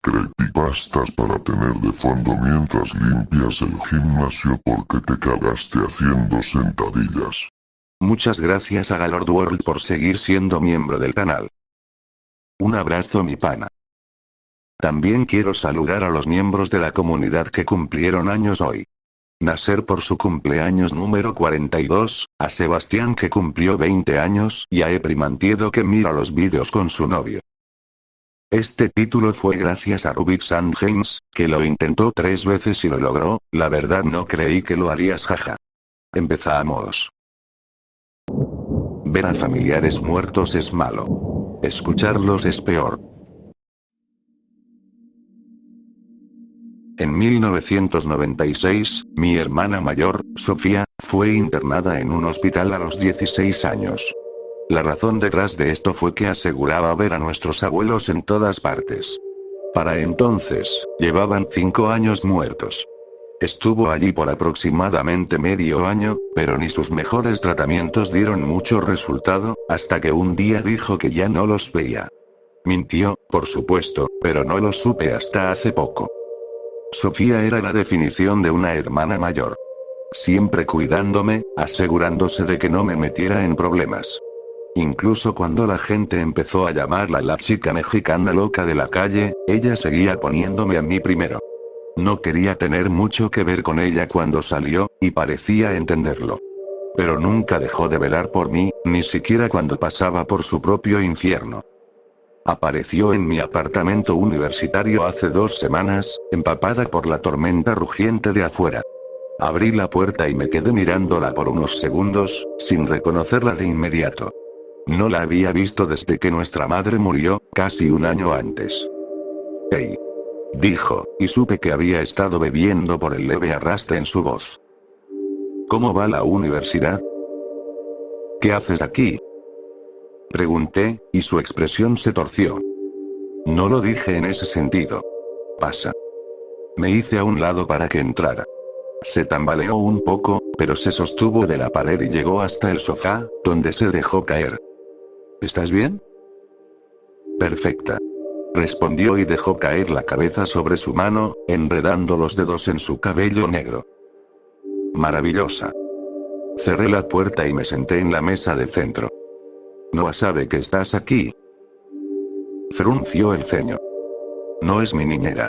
Creepypastas para tener de fondo mientras limpias el gimnasio porque te cagaste haciendo sentadillas. Muchas gracias a Galord World por seguir siendo miembro del canal. Un abrazo mi pana. También quiero saludar a los miembros de la comunidad que cumplieron años hoy. Nasser por su cumpleaños número 42, a Sebastián que cumplió 20 años y a Epri Mantiedo que mira los vídeos con su novio. Este título fue gracias a Rubik and James, que lo intentó 3 veces y lo logró, la verdad no creí que lo harías jaja. Empezamos. Ver a familiares muertos es malo. Escucharlos es peor. En 1996, mi hermana mayor, Sofía, fue internada en un hospital a los 16 años. La razón detrás de esto fue que aseguraba ver a nuestros abuelos en todas partes. Para entonces, llevaban 5 años muertos. Estuvo allí por aproximadamente medio año, pero ni sus mejores tratamientos dieron mucho resultado, hasta que un día dijo que ya no los veía. Mintió, por supuesto, pero no lo supe hasta hace poco. Sofía era la definición de una hermana mayor. Siempre cuidándome, asegurándose de que no me metiera en problemas. Incluso cuando la gente empezó a llamarla la chica mexicana loca de la calle, ella seguía poniéndome a mí primero. No quería tener mucho que ver con ella cuando salió, y parecía entenderlo. Pero nunca dejó de velar por mí, ni siquiera cuando pasaba por su propio infierno. Apareció en mi apartamento universitario hace 2 semanas, empapada por la tormenta rugiente de afuera. Abrí la puerta y me quedé mirándola por unos segundos, sin reconocerla de inmediato. No la había visto desde que nuestra madre murió, casi un año antes. «Hey», dijo, y supe que había estado bebiendo por el leve arrastre en su voz. «¿Cómo va la universidad? ¿Qué haces aquí?», pregunté, y su expresión se torció. No lo dije en ese sentido. «Pasa». Me hice a un lado para que entrara. Se tambaleó un poco, pero se sostuvo de la pared y llegó hasta el sofá, donde se dejó caer. «¿Estás bien?». «Perfecta», respondió y dejó caer la cabeza sobre su mano, enredando los dedos en su cabello negro. «Maravillosa». Cerré la puerta y me senté en la mesa de centro. «¿Noah sabe que estás aquí?». Frunció el ceño. «No es mi niñera».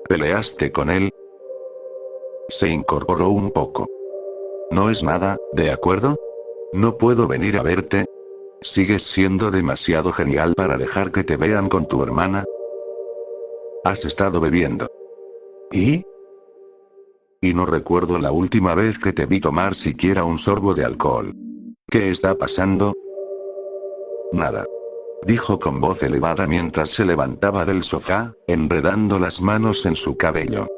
«¿Peleaste con él?». Se incorporó un poco. «No es nada, ¿de acuerdo? No puedo venir a verte. ¿Sigues siendo demasiado genial para dejar que te vean con tu hermana? Has estado bebiendo». «¿Y?». «Y no recuerdo la última vez que te vi tomar siquiera un sorbo de alcohol. ¿Qué está pasando?». «Nada», dijo con voz elevada mientras se levantaba del sofá, enredando las manos en su cabello.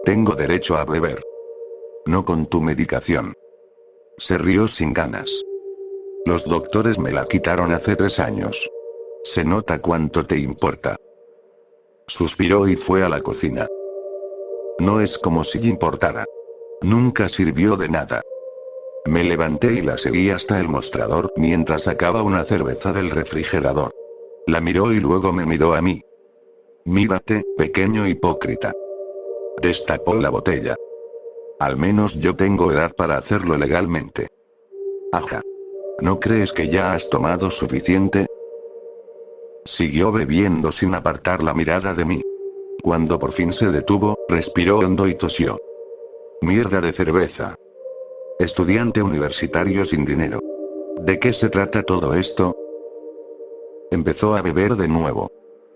«Tengo derecho a beber. No con tu medicación». Se rió sin ganas. «Los doctores me la quitaron hace 3 años. Se nota cuánto te importa». Suspiró y fue a la cocina. «No es como si importara. Nunca sirvió de nada». Me levanté y la seguí hasta el mostrador mientras sacaba una cerveza del refrigerador. La miró y luego me miró a mí. «Mírate, pequeño hipócrita». Destapó la botella. «Al menos yo tengo edad para hacerlo legalmente». «Ajá. ¿No crees que ya has tomado suficiente?». Siguió bebiendo sin apartar la mirada de mí. Cuando por fin se detuvo, respiró hondo y tosió. «Mierda de cerveza. Estudiante universitario sin dinero. ¿De qué se trata todo esto?». Empezó a beber de nuevo.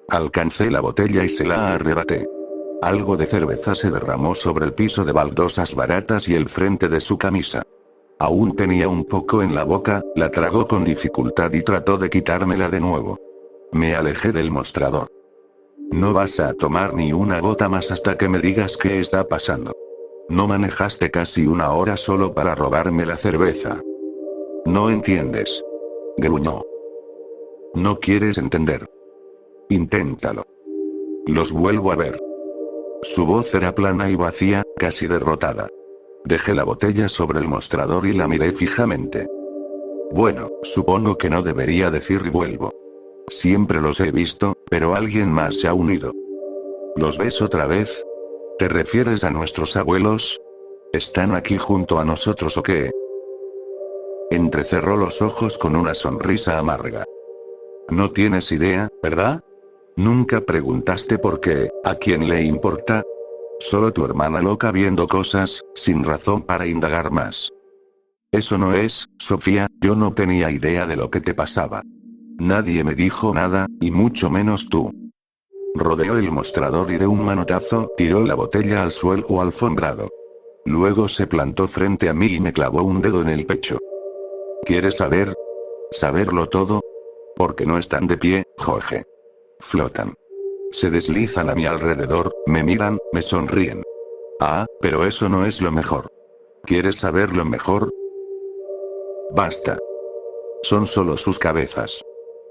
Alcancé la botella y se la arrebaté. Algo de cerveza se derramó sobre el piso de baldosas baratas y el frente de su camisa. Aún tenía un poco en la boca, la tragó con dificultad y trató de quitármela de nuevo. Me alejé del mostrador. «No vas a tomar ni una gota más hasta que me digas qué está pasando. ¿No manejaste casi 1 hora solo para robarme la cerveza?». «No entiendes», gruñó. «No quieres entender. Inténtalo. Los vuelvo a ver». Su voz era plana y vacía, casi derrotada. Dejé la botella sobre el mostrador y la miré fijamente. «Bueno, supongo que no debería decir y vuelvo. Siempre los he visto, pero alguien más se ha unido. ¿Los ves otra vez? ¿Te refieres a nuestros abuelos? ¿Están aquí junto a nosotros o qué? Entrecerró los ojos con una sonrisa amarga. No tienes idea, ¿verdad? Nunca preguntaste por qué, ¿a quién le importa? Solo tu hermana loca viendo cosas, sin razón para indagar más. Eso no es, Sofía, yo no tenía idea de lo que te pasaba. Nadie me dijo nada, y mucho menos tú. Rodeó el mostrador y de un manotazo tiró la botella al suelo alfombrado. Luego se plantó frente a mí y me clavó un dedo en el pecho. ¿Quieres saber? ¿Saberlo todo? Porque no están de pie, Jorge. Flotan. Se deslizan a mi alrededor, me miran, me sonríen. Ah, pero eso no es lo mejor. ¿Quieres saber lo mejor? Basta. Son solo sus cabezas.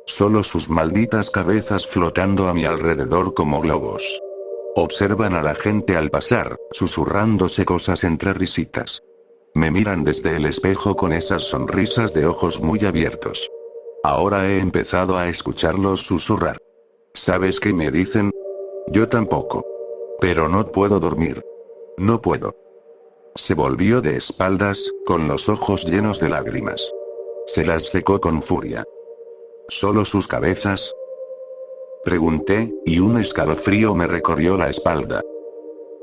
Solo sus malditas cabezas flotando a mi alrededor como globos. Observan a la gente al pasar, susurrándose cosas entre risitas. Me miran desde el espejo con esas sonrisas de ojos muy abiertos. Ahora he empezado a escucharlos susurrar. ¿Sabes qué me dicen? Yo tampoco. Pero no puedo dormir. No puedo. Se volvió de espaldas, con los ojos llenos de lágrimas. Se las secó con furia. ¿Solo sus cabezas? Pregunté, y un escalofrío me recorrió la espalda.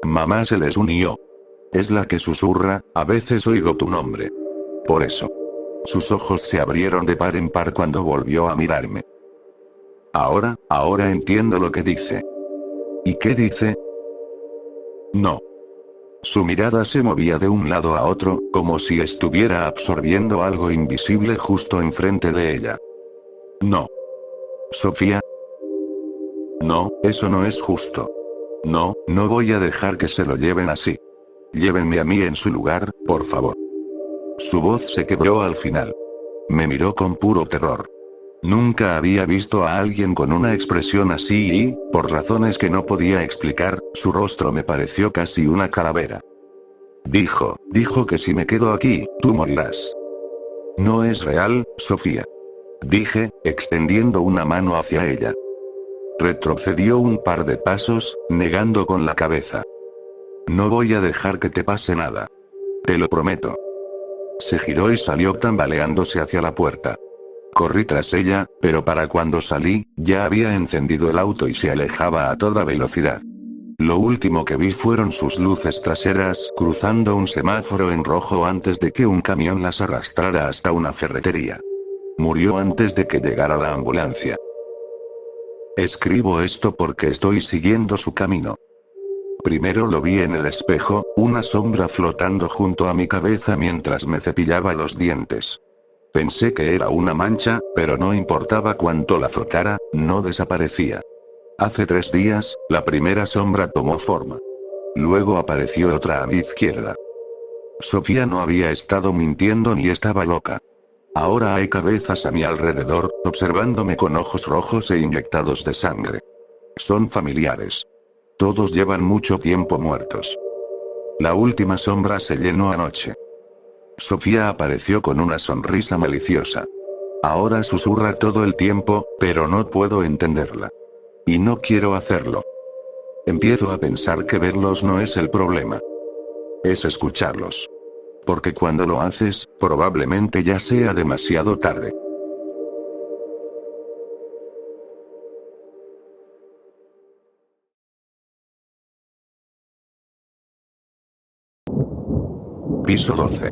Mamá se les unió. Es la que susurra, a veces oigo tu nombre. Por eso. Sus ojos se abrieron de par en par cuando volvió a mirarme. Ahora entiendo lo que dice. ¿Y qué dice? No. Su mirada se movía de un lado a otro, como si estuviera absorbiendo algo invisible justo enfrente de ella. No. Sofía. No, eso no es justo. No, no voy a dejar que se lo lleven así. Llévenme a mí en su lugar, por favor. Su voz se quebró al final. Me miró con puro terror. Nunca había visto a alguien con una expresión así y, por razones que no podía explicar, su rostro me pareció casi una calavera. Dijo que si me quedo aquí, tú morirás. No es real, Sofía. Dije, extendiendo una mano hacia ella. Retrocedió un par de pasos, negando con la cabeza. No voy a dejar que te pase nada. Te lo prometo. Se giró y salió tambaleándose hacia la puerta. Corrí tras ella, pero para cuando salí, ya había encendido el auto y se alejaba a toda velocidad. Lo último que vi fueron sus luces traseras cruzando un semáforo en rojo antes de que un camión las arrastrara hasta una ferretería. Murió antes de que llegara la ambulancia. Escribo esto porque estoy siguiendo su camino. Primero lo vi en el espejo, una sombra flotando junto a mi cabeza mientras me cepillaba los dientes. Pensé que era una mancha, pero no importaba cuánto la frotara, no desaparecía. Hace 3 días, la primera sombra tomó forma. Luego apareció otra a mi izquierda. Sofía no había estado mintiendo ni estaba loca. Ahora hay cabezas a mi alrededor, observándome con ojos rojos e inyectados de sangre. Son familiares. Todos llevan mucho tiempo muertos. La última sombra se llenó anoche. Sofía apareció con una sonrisa maliciosa. Ahora susurra todo el tiempo, pero no puedo entenderla. Y no quiero hacerlo. Empiezo a pensar que verlos no es el problema. Es escucharlos. Porque cuando lo haces, probablemente ya sea demasiado tarde. Piso 12.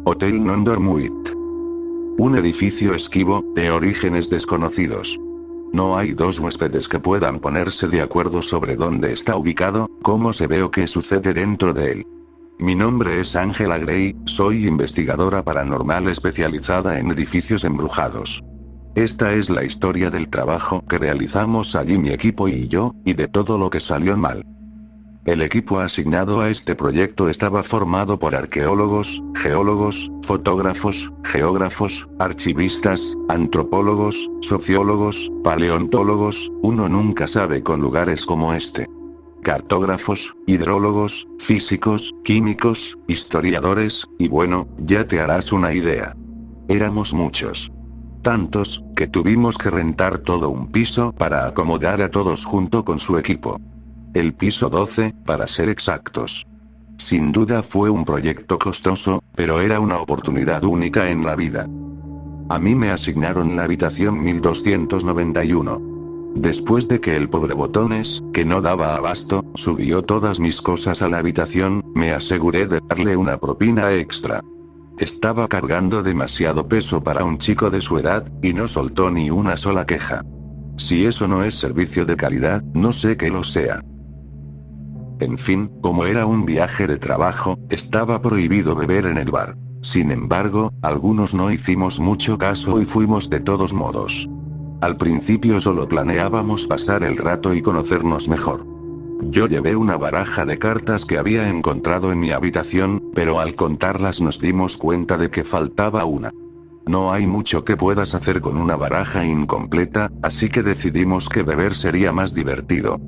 Hotel Nondormuit. Un edificio esquivo, de orígenes desconocidos. No hay 2 huéspedes que puedan ponerse de acuerdo sobre dónde está ubicado, cómo se ve o qué sucede dentro de él. Mi nombre es Angela Gray, soy investigadora paranormal especializada en edificios embrujados. Esta es la historia del trabajo que realizamos allí mi equipo y yo, y de todo lo que salió mal. El equipo asignado a este proyecto estaba formado por arqueólogos, geólogos, fotógrafos, geógrafos, archivistas, antropólogos, sociólogos, paleontólogos, uno nunca sabe con lugares como este. cartógrafos, hidrólogos, físicos, químicos, historiadores, y bueno, ya te harás una idea. Éramos muchos. Tantos, que tuvimos que rentar todo un piso para acomodar a todos junto con su equipo. El piso 12, para ser exactos. Sin duda fue un proyecto costoso, pero era una oportunidad única en la vida. A mí me asignaron la habitación 1291. Después de que el pobre Botones, que no daba abasto, subió todas mis cosas a la habitación, me aseguré de darle una propina extra. Estaba cargando demasiado peso para un chico de su edad, y no soltó ni una sola queja. Si eso no es servicio de calidad, no sé qué lo sea. En fin, como era un viaje de trabajo, estaba prohibido beber en el bar. Sin embargo, algunos no hicimos mucho caso y fuimos de todos modos. Al principio solo planeábamos pasar el rato y conocernos mejor. Yo llevé una baraja de cartas que había encontrado en mi habitación, pero al contarlas nos dimos cuenta de que faltaba una. No hay mucho que puedas hacer con una baraja incompleta, así que decidimos que beber sería más divertido.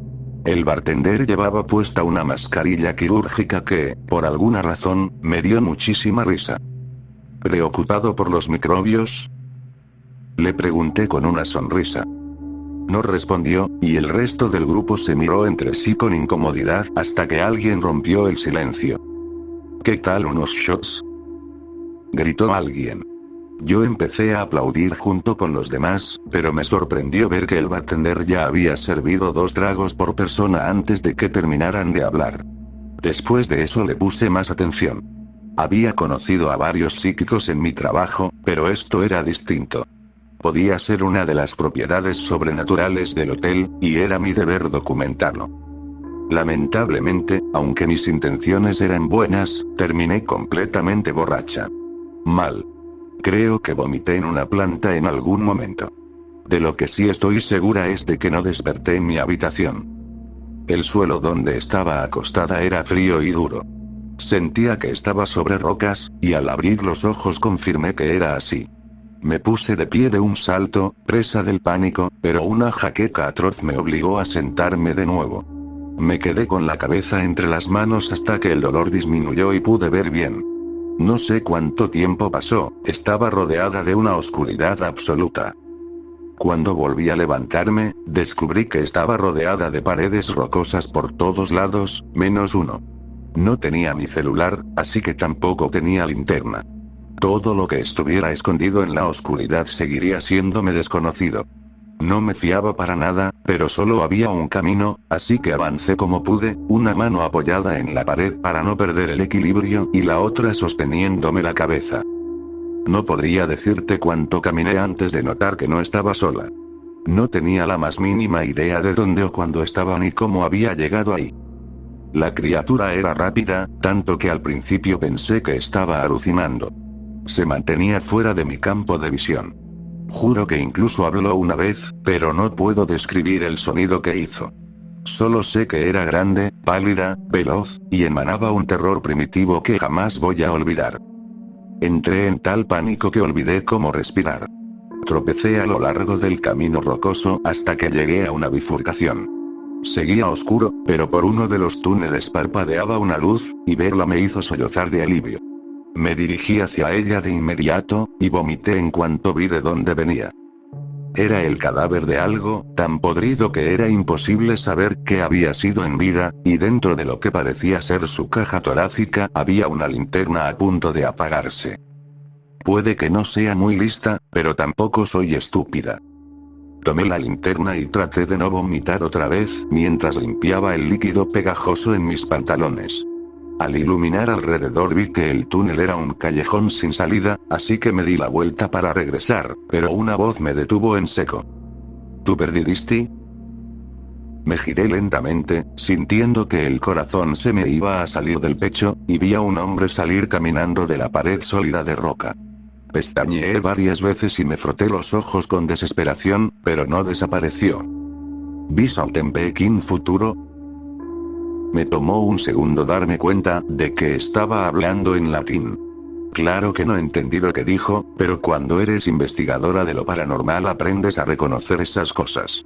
El bartender llevaba puesta una mascarilla quirúrgica que, por alguna razón, me dio muchísima risa. ¿Preocupado por los microbios?, le pregunté con una sonrisa. No respondió, y el resto del grupo se miró entre sí con incomodidad hasta que alguien rompió el silencio. ¿Qué tal unos shots?, gritó alguien. Yo empecé a aplaudir junto con los demás, pero me sorprendió ver que el bartender ya había servido 2 tragos por persona antes de que terminaran de hablar. Después de eso le puse más atención. Había conocido a varios psíquicos en mi trabajo, pero esto era distinto. Podía ser una de las propiedades sobrenaturales del hotel, y era mi deber documentarlo. Lamentablemente, aunque mis intenciones eran buenas, terminé completamente borracha. Mal. Creo que vomité en una planta en algún momento. De lo que sí estoy segura es de que no desperté en mi habitación. El suelo donde estaba acostada era frío y duro. Sentía que estaba sobre rocas, y al abrir los ojos confirmé que era así. Me puse de pie de un salto, presa del pánico, pero una jaqueca atroz me obligó a sentarme de nuevo. Me quedé con la cabeza entre las manos hasta que el dolor disminuyó y pude ver bien. No sé cuánto tiempo pasó, estaba rodeada de una oscuridad absoluta. Cuando volví a levantarme, descubrí que estaba rodeada de paredes rocosas por todos lados, menos uno. No tenía mi celular, así que tampoco tenía linterna. Todo lo que estuviera escondido en la oscuridad seguiría siéndome desconocido. No me fiaba para nada, pero solo había un camino, así que avancé como pude, una mano apoyada en la pared para no perder el equilibrio y la otra sosteniéndome la cabeza. No podría decirte cuánto caminé antes de notar que no estaba sola. No tenía la más mínima idea de dónde o cuándo estaba ni cómo había llegado ahí. La criatura era rápida, tanto que al principio pensé que estaba alucinando. Se mantenía fuera de mi campo de visión. Juro que incluso habló una vez, pero no puedo describir el sonido que hizo. Solo sé que era grande, pálida, veloz, y emanaba un terror primitivo que jamás voy a olvidar. Entré en tal pánico que olvidé cómo respirar. Tropecé a lo largo del camino rocoso hasta que llegué a una bifurcación. Seguía oscuro, pero por uno de los túneles parpadeaba una luz, y verla me hizo sollozar de alivio. Me dirigí hacia ella de inmediato, y vomité en cuanto vi de dónde venía. Era el cadáver de algo, tan podrido que era imposible saber qué había sido en vida, y dentro de lo que parecía ser su caja torácica había una linterna a punto de apagarse. Puede que no sea muy lista, pero tampoco soy estúpida. Tomé la linterna y traté de no vomitar otra vez, mientras limpiaba el líquido pegajoso en mis pantalones. Al iluminar alrededor vi que el túnel era un callejón sin salida, así que me di la vuelta para regresar, pero una voz me detuvo en seco. ¿Tú perdiste? Me giré lentamente, sintiendo que el corazón se me iba a salir del pecho, y vi a un hombre salir caminando de la pared sólida de roca. Pestañeé varias veces y me froté los ojos con desesperación, pero no desapareció. ¿Vis Tempekin futuro? Me tomó un segundo darme cuenta de que estaba hablando en latín. Claro que no entendí lo que dijo, pero cuando eres investigadora de lo paranormal aprendes a reconocer esas cosas.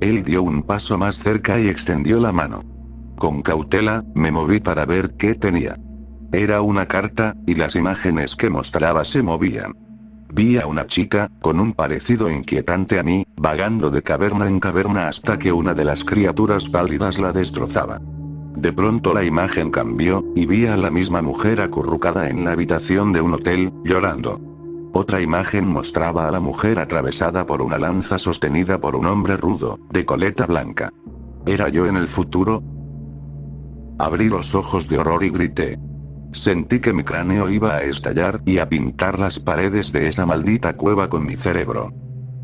Él dio un paso más cerca y extendió la mano. Con cautela, me moví para ver qué tenía. Era una carta, y las imágenes que mostraba se movían. Vi a una chica, con un parecido inquietante a mí, vagando de caverna en caverna hasta que una de las criaturas pálidas la destrozaba. De pronto la imagen cambió, y vi a la misma mujer acurrucada en la habitación de un hotel, llorando. Otra imagen mostraba a la mujer atravesada por una lanza sostenida por un hombre rudo, de coleta blanca. ¿Era yo en el futuro? Abrí los ojos de horror y grité. Sentí que mi cráneo iba a estallar y a pintar las paredes de esa maldita cueva con mi cerebro.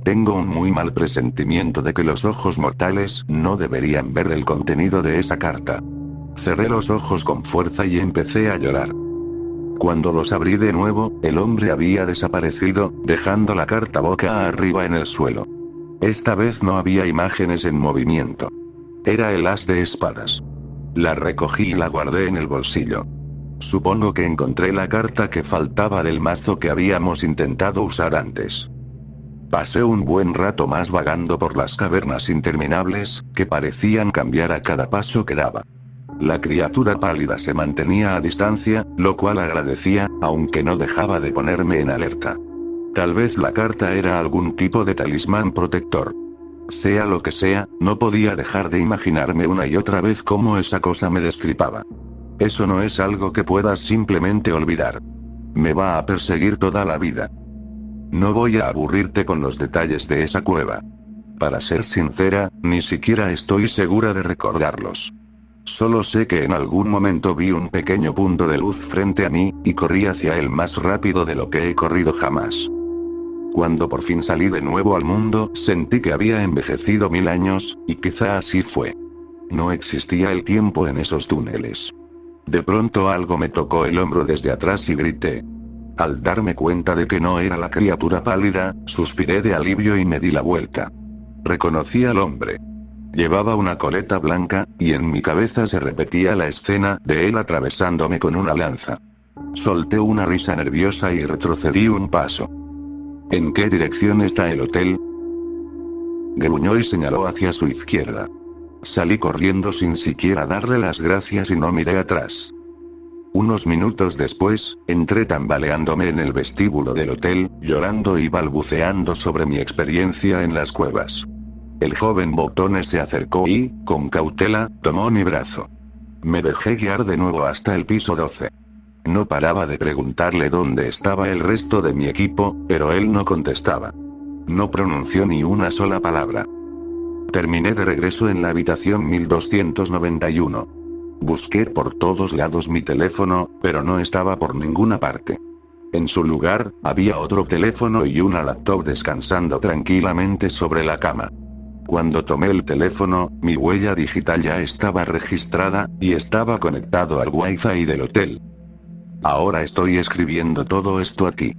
Tengo un muy mal presentimiento de que los ojos mortales no deberían ver el contenido de esa carta. Cerré los ojos con fuerza y empecé a llorar. Cuando los abrí de nuevo, el hombre había desaparecido, dejando la carta boca arriba en el suelo. Esta vez no había imágenes en movimiento. Era el as de espadas. La recogí y la guardé en el bolsillo. Supongo que encontré la carta que faltaba del mazo que habíamos intentado usar antes. Pasé un buen rato más vagando por las cavernas interminables, que parecían cambiar a cada paso que daba. La criatura pálida se mantenía a distancia, lo cual agradecía, aunque no dejaba de ponerme en alerta. Tal vez la carta era algún tipo de talismán protector. Sea lo que sea, no podía dejar de imaginarme una y otra vez cómo esa cosa me destripaba. Eso no es algo que puedas simplemente olvidar. Me va a perseguir toda la vida. No voy a aburrirte con los detalles de esa cueva. Para ser sincera, ni siquiera estoy segura de recordarlos. Solo sé que en algún momento vi un pequeño punto de luz frente a mí, y corrí hacia él más rápido de lo que he corrido jamás. Cuando por fin salí de nuevo al mundo, sentí que había envejecido 1000 años, y quizá así fue. No existía el tiempo en esos túneles. De pronto algo me tocó el hombro desde atrás y grité. Al darme cuenta de que no era la criatura pálida, suspiré de alivio y me di la vuelta. Reconocí al hombre. Llevaba una coleta blanca, y en mi cabeza se repetía la escena de él atravesándome con una lanza. Solté una risa nerviosa y retrocedí un paso. ¿En qué dirección está el hotel? Gruñó y señaló hacia su izquierda. Salí corriendo sin siquiera darle las gracias y no miré atrás. Unos minutos después, entré tambaleándome en el vestíbulo del hotel, llorando y balbuceando sobre mi experiencia en las cuevas. El joven Botones se acercó y, con cautela, tomó mi brazo. Me dejé guiar de nuevo hasta el piso 12. No paraba de preguntarle dónde estaba el resto de mi equipo, pero él no contestaba. No pronunció ni una sola palabra. Terminé de regreso en la habitación 1291. Busqué por todos lados mi teléfono, pero no estaba por ninguna parte. En su lugar, había otro teléfono y una laptop descansando tranquilamente sobre la cama. Cuando tomé el teléfono, mi huella digital ya estaba registrada, y estaba conectado al Wi-Fi del hotel. Ahora estoy escribiendo todo esto aquí.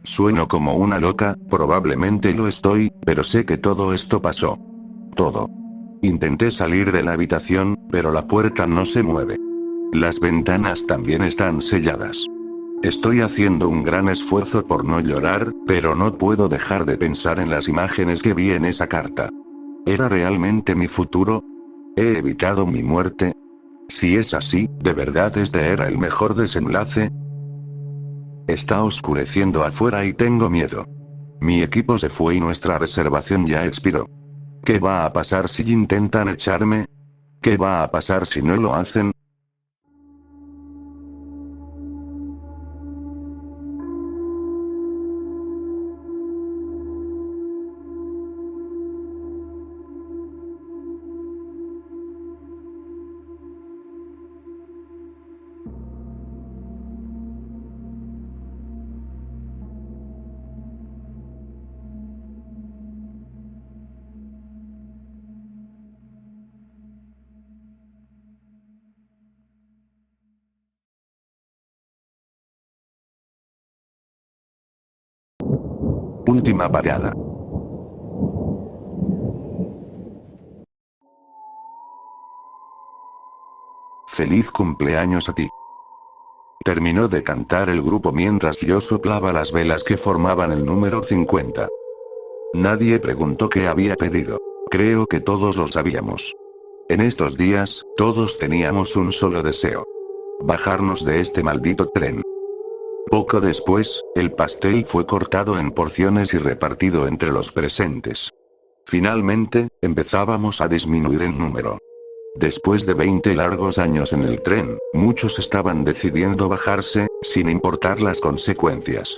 Sueno como una loca, probablemente lo estoy, pero sé que todo esto pasó. Todo. Intenté salir de la habitación, pero la puerta no se mueve. Las ventanas también están selladas. Estoy haciendo un gran esfuerzo por no llorar, pero no puedo dejar de pensar en las imágenes que vi en esa carta. ¿Era realmente mi futuro? ¿He evitado mi muerte? Si es así, ¿de verdad este era el mejor desenlace? Está oscureciendo afuera y tengo miedo. Mi equipo se fue y nuestra reservación ya expiró. ¿Qué va a pasar si intentan echarme? ¿Qué va a pasar si no lo hacen? Última parada. Feliz cumpleaños a ti. Terminó de cantar el grupo mientras yo soplaba las velas que formaban el número 50. Nadie preguntó qué había pedido. Creo que todos lo sabíamos. En estos días, todos teníamos un solo deseo: bajarnos de este maldito tren. Poco después, el pastel fue cortado en porciones y repartido entre los presentes. Finalmente, empezábamos a disminuir en número. Después de 20 largos años en el tren, muchos estaban decidiendo bajarse, sin importar las consecuencias.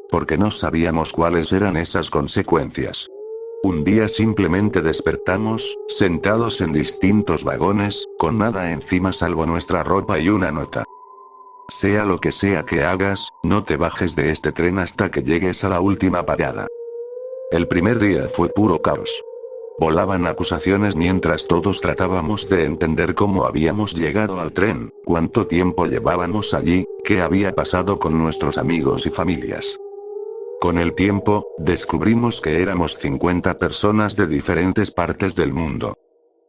Porque no sabíamos cuáles eran esas consecuencias. Un día simplemente despertamos, sentados en distintos vagones, con nada encima salvo nuestra ropa y una nota. Sea lo que sea que hagas, no te bajes de este tren hasta que llegues a la última parada. El primer día fue puro caos. Volaban acusaciones mientras todos tratábamos de entender cómo habíamos llegado al tren, cuánto tiempo llevábamos allí, qué había pasado con nuestros amigos y familias. Con el tiempo, descubrimos que éramos 50 personas de diferentes partes del mundo.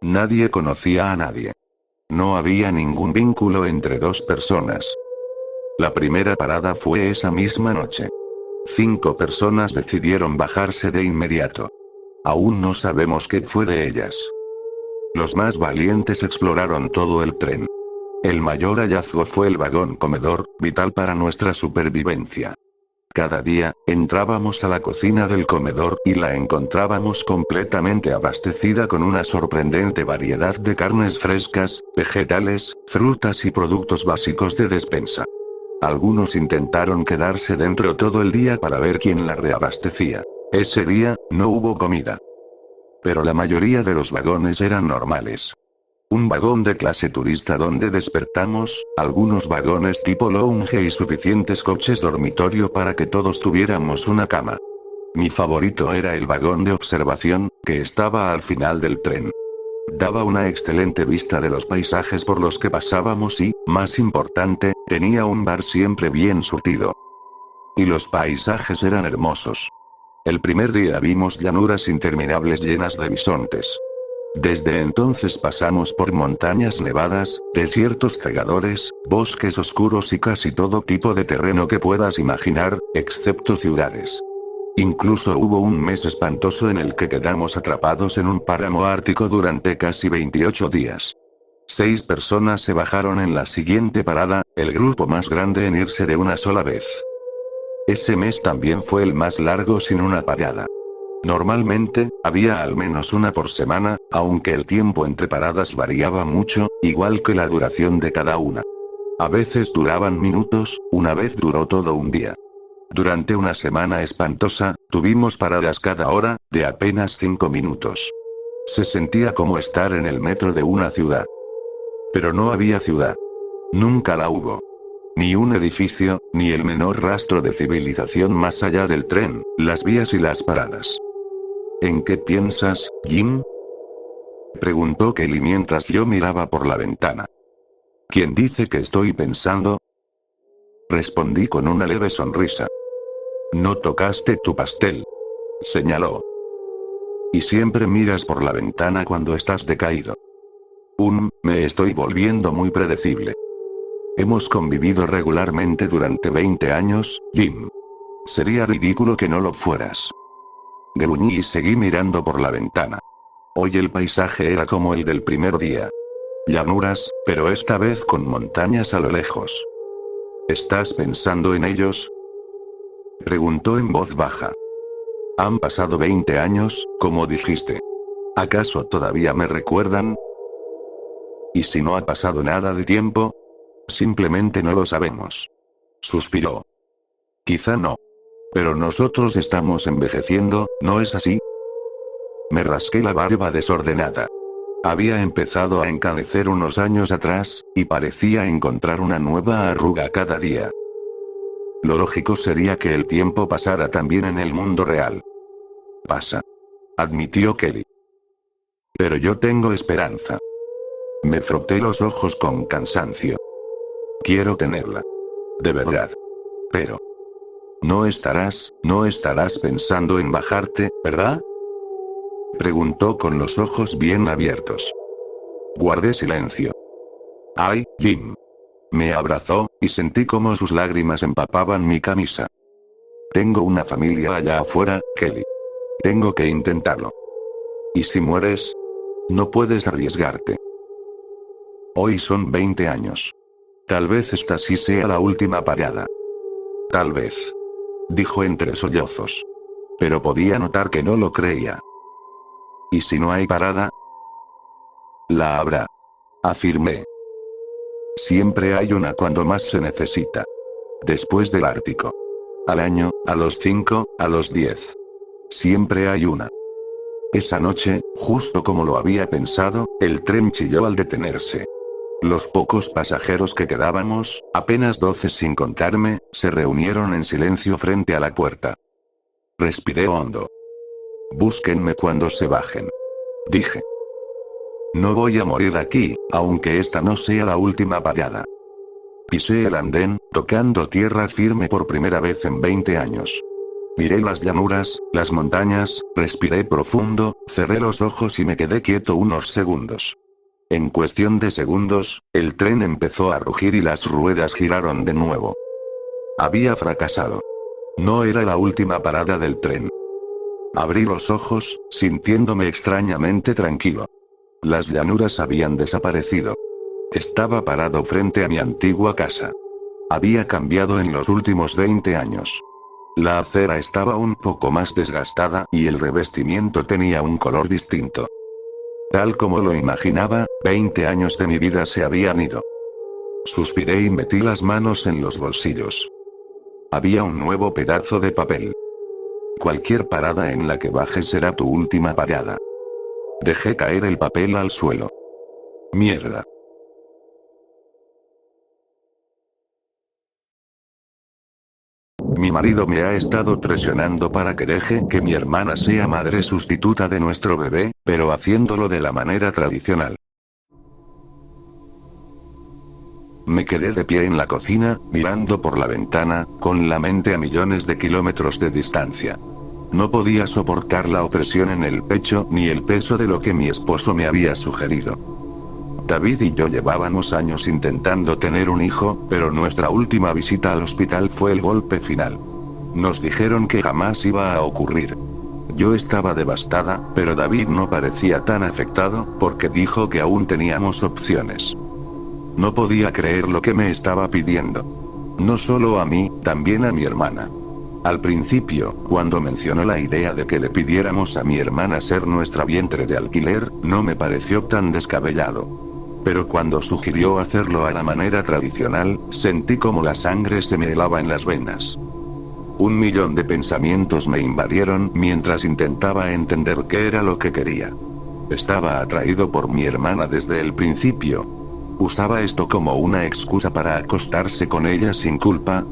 Nadie conocía a nadie. No había ningún vínculo entre dos personas. La primera parada fue esa misma noche. 5 personas decidieron bajarse de inmediato. Aún no sabemos qué fue de ellas. Los más valientes exploraron todo el tren. El mayor hallazgo fue el vagón comedor, vital para nuestra supervivencia. Cada día, entrábamos a la cocina del comedor y la encontrábamos completamente abastecida con una sorprendente variedad de carnes frescas, vegetales, frutas y productos básicos de despensa. Algunos intentaron quedarse dentro todo el día para ver quién la reabastecía. Ese día, no hubo comida. Pero la mayoría de los vagones eran normales. Un vagón de clase turista donde despertamos, algunos vagones tipo lounge y suficientes coches dormitorio para que todos tuviéramos una cama. Mi favorito era el vagón de observación, que estaba al final del tren. Daba una excelente vista de los paisajes por los que pasábamos y, más importante, tenía un bar siempre bien surtido. Y los paisajes eran hermosos. El primer día vimos llanuras interminables llenas de bisontes. Desde entonces pasamos por montañas nevadas, desiertos cegadores, bosques oscuros y casi todo tipo de terreno que puedas imaginar, excepto ciudades. Incluso hubo un mes espantoso en el que quedamos atrapados en un páramo ártico durante casi 28 días. 6 personas se bajaron en la siguiente parada, el grupo más grande en irse de una sola vez. Ese mes también fue el más largo sin una parada. Normalmente, había al menos una por semana, aunque el tiempo entre paradas variaba mucho, igual que la duración de cada una. A veces duraban minutos, una vez duró todo un día. Durante una semana espantosa, tuvimos paradas cada hora, de apenas 5 minutos. Se sentía como estar en el metro de una ciudad. Pero no había ciudad. Nunca la hubo. Ni un edificio, ni el menor rastro de civilización más allá del tren, las vías y las paradas. ¿En qué piensas, Jim?, preguntó Kelly mientras yo miraba por la ventana. ¿Quién dice que estoy pensando?, respondí con una leve sonrisa. No tocaste tu pastel, señaló. Y siempre miras por la ventana cuando estás decaído. Me estoy volviendo muy predecible. Hemos convivido regularmente durante 20 años, Jim. Sería ridículo que no lo fueras. Gruñí y seguí mirando por la ventana. Hoy el paisaje era como el del primer día. Llanuras, pero esta vez con montañas a lo lejos. ¿Estás pensando en ellos?, preguntó en voz baja. Han pasado 20 años, como dijiste. ¿Acaso todavía me recuerdan? ¿Y si no ha pasado nada de tiempo? Simplemente no lo sabemos. Suspiró. Quizá no. Pero nosotros estamos envejeciendo, ¿no es así? Me rasqué la barba desordenada. Había empezado a encanecer unos años atrás, y parecía encontrar una nueva arruga cada día. Lo lógico sería que el tiempo pasara también en el mundo real. Pasa, admitió Kelly. Pero yo tengo esperanza. Me froté los ojos con cansancio. Quiero tenerla. De verdad. Pero... no estarás pensando en bajarte, ¿verdad?, preguntó con los ojos bien abiertos. Guardé silencio. Ay, Jim. Me abrazó, y sentí como sus lágrimas empapaban mi camisa. Tengo una familia allá afuera, Kelly. Tengo que intentarlo. ¿Y si mueres? No puedes arriesgarte. Hoy son 20 años. Tal vez esta sí sea la última parada. Tal vez. Dijo entre sollozos. Pero podía notar que no lo creía. ¿Y si no hay parada? La habrá. Afirmé. Siempre hay una cuando más se necesita. Después del Ártico. Al año, a los 5, a los 10. Siempre hay una. Esa noche, justo como lo había pensado, el tren chilló al detenerse. Los pocos pasajeros que quedábamos, apenas 12 sin contarme, se reunieron en silencio frente a la puerta. Respiré hondo. Búsquenme cuando se bajen. Dije. No voy a morir aquí, aunque esta no sea la última parada. Pisé el andén, tocando tierra firme por primera vez en 20 años. Miré las llanuras, las montañas, respiré profundo, cerré los ojos y me quedé quieto unos segundos. En cuestión de segundos, el tren empezó a rugir y las ruedas giraron de nuevo. Había fracasado. No era la última parada del tren. Abrí los ojos, sintiéndome extrañamente tranquilo. Las llanuras habían desaparecido. Estaba parado frente a mi antigua casa. Había cambiado en los últimos 20 años. La acera estaba un poco más desgastada y el revestimiento tenía un color distinto. Tal como lo imaginaba, 20 años de mi vida se habían ido. Suspiré y metí las manos en los bolsillos. Había un nuevo pedazo de papel. Cualquier parada en la que bajes será tu última parada. Dejé caer el papel al suelo. Mierda. Mi marido me ha estado presionando para que deje que mi hermana sea madre sustituta de nuestro bebé, pero haciéndolo de la manera tradicional. Me quedé de pie en la cocina, mirando por la ventana, con la mente a millones de kilómetros de distancia. No podía soportar la opresión en el pecho ni el peso de lo que mi esposo me había sugerido. David y yo llevábamos años intentando tener un hijo, pero nuestra última visita al hospital fue el golpe final. Nos dijeron que jamás iba a ocurrir. Yo estaba devastada, pero David no parecía tan afectado, porque dijo que aún teníamos opciones. No podía creer lo que me estaba pidiendo. No solo a mí, también a mi hermana. Al principio, cuando mencionó la idea de que le pidiéramos a mi hermana ser nuestra vientre de alquiler, no me pareció tan descabellado. Pero cuando sugirió hacerlo a la manera tradicional, sentí como la sangre se me helaba en las venas. 1.000.000 de pensamientos me invadieron mientras intentaba entender qué era lo que quería. Estaba atraído por mi hermana desde el principio. ¿Usaba esto como una excusa para acostarse con ella sin culpa?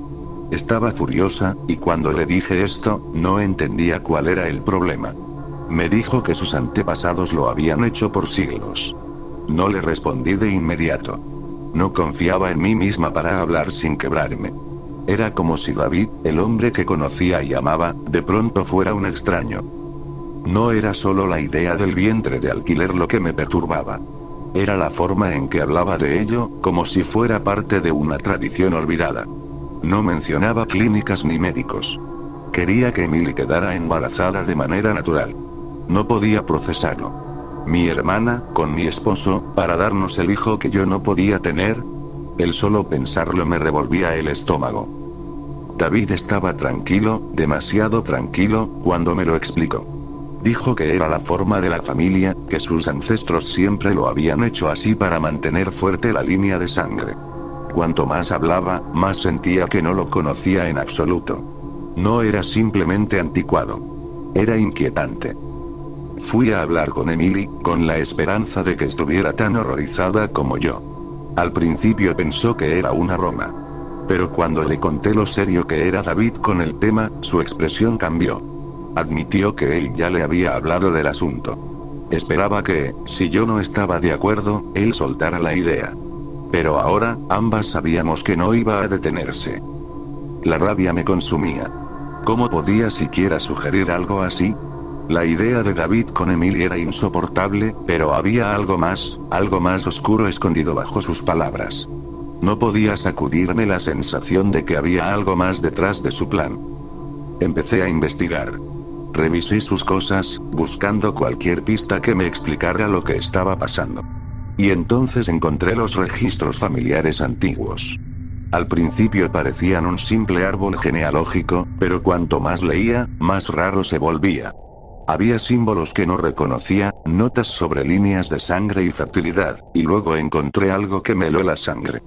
Estaba furiosa, y cuando le dije esto, no entendía cuál era el problema. Me dijo que sus antepasados lo habían hecho por siglos. No le respondí de inmediato. No confiaba en mí misma para hablar sin quebrarme. Era como si David, el hombre que conocía y amaba, de pronto fuera un extraño. No era solo la idea del vientre de alquiler lo que me perturbaba. Era la forma en que hablaba de ello, como si fuera parte de una tradición olvidada. No mencionaba clínicas ni médicos. Quería que Emily quedara embarazada de manera natural. No podía procesarlo. Mi hermana, con mi esposo, para darnos el hijo que yo no podía tener. El solo pensarlo me revolvía el estómago. David estaba tranquilo, demasiado tranquilo, cuando me lo explicó. Dijo que era la forma de la familia, que sus ancestros siempre lo habían hecho así para mantener fuerte la línea de sangre. Cuanto más hablaba, más sentía que no lo conocía en absoluto. No era simplemente anticuado. Era inquietante. Fui a hablar con Emily, con la esperanza de que estuviera tan horrorizada como yo. Al principio pensó que era una broma. Pero cuando le conté lo serio que era David con el tema, su expresión cambió. Admitió que él ya le había hablado del asunto. Esperaba que, si yo no estaba de acuerdo, él soltara la idea. Pero ahora, ambas sabíamos que no iba a detenerse. La rabia me consumía. ¿Cómo podía siquiera sugerir algo así? La idea de David con Emily era insoportable, pero había algo más oscuro escondido bajo sus palabras. No podía sacudirme la sensación de que había algo más detrás de su plan. Empecé a investigar. Revisé sus cosas, buscando cualquier pista que me explicara lo que estaba pasando. Y entonces encontré los registros familiares antiguos. Al principio parecían un simple árbol genealógico, pero cuanto más leía, más raro se volvía. Había símbolos que no reconocía, notas sobre líneas de sangre y fertilidad, y luego encontré algo que me heló la sangre.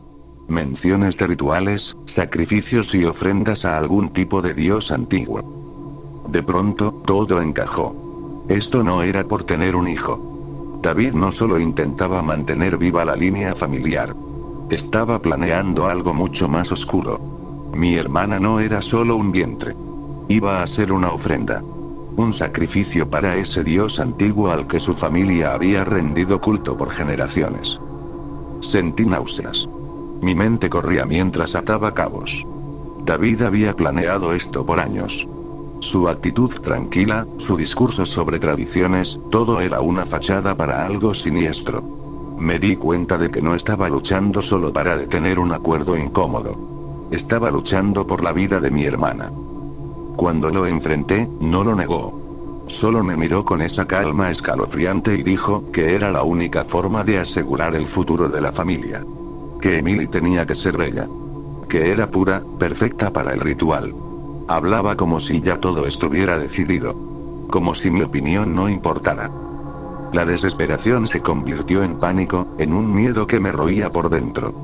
Menciones de rituales, sacrificios y ofrendas a algún tipo de dios antiguo. De pronto, todo encajó. Esto no era por tener un hijo. David no solo intentaba mantener viva la línea familiar. Estaba planeando algo mucho más oscuro. Mi hermana no era solo un vientre. Iba a ser una ofrenda. Un sacrificio para ese dios antiguo al que su familia había rendido culto por generaciones. Sentí náuseas. Mi mente corría mientras ataba cabos. David había planeado esto por años. Su actitud tranquila, su discurso sobre tradiciones, todo era una fachada para algo siniestro. Me di cuenta de que no estaba luchando solo para detener un acuerdo incómodo. Estaba luchando por la vida de mi hermana. Cuando lo enfrenté, no lo negó. Solo me miró con esa calma escalofriante y dijo que era la única forma de asegurar el futuro de la familia. Que Emily tenía que ser bella. Que era pura, perfecta para el ritual. Hablaba como si ya todo estuviera decidido. Como si mi opinión no importara. La desesperación se convirtió en pánico, en un miedo que me roía por dentro.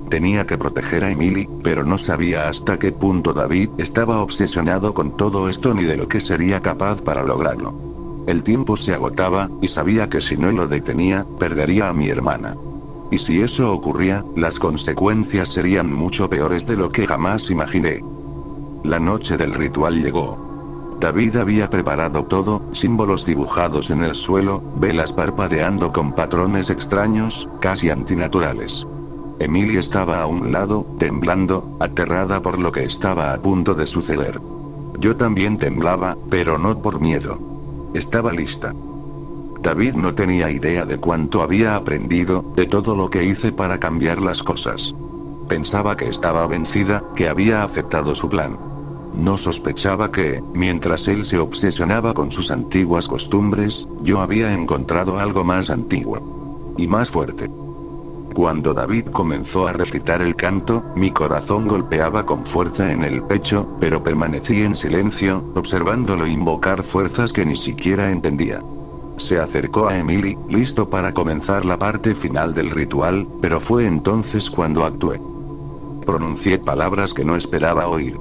Tenía que proteger a Emily, pero no sabía hasta qué punto David estaba obsesionado con todo esto ni de lo que sería capaz para lograrlo. El tiempo se agotaba, y sabía que si no lo detenía, perdería a mi hermana. Y si eso ocurría, las consecuencias serían mucho peores de lo que jamás imaginé. La noche del ritual llegó. David había preparado todo, símbolos dibujados en el suelo, velas parpadeando con patrones extraños, casi antinaturales. Emily estaba a un lado, temblando, aterrada por lo que estaba a punto de suceder. Yo también temblaba, pero no por miedo. Estaba lista. David no tenía idea de cuánto había aprendido, de todo lo que hice para cambiar las cosas. Pensaba que estaba vencida, que había aceptado su plan. No sospechaba que, mientras él se obsesionaba con sus antiguas costumbres, yo había encontrado algo más antiguo. Y más fuerte. Cuando David comenzó a recitar el canto, mi corazón golpeaba con fuerza en el pecho, pero permanecí en silencio, observándolo invocar fuerzas que ni siquiera entendía. Se acercó a Emily, listo para comenzar la parte final del ritual, pero fue entonces cuando actué. Pronuncié palabras que no esperaba oír.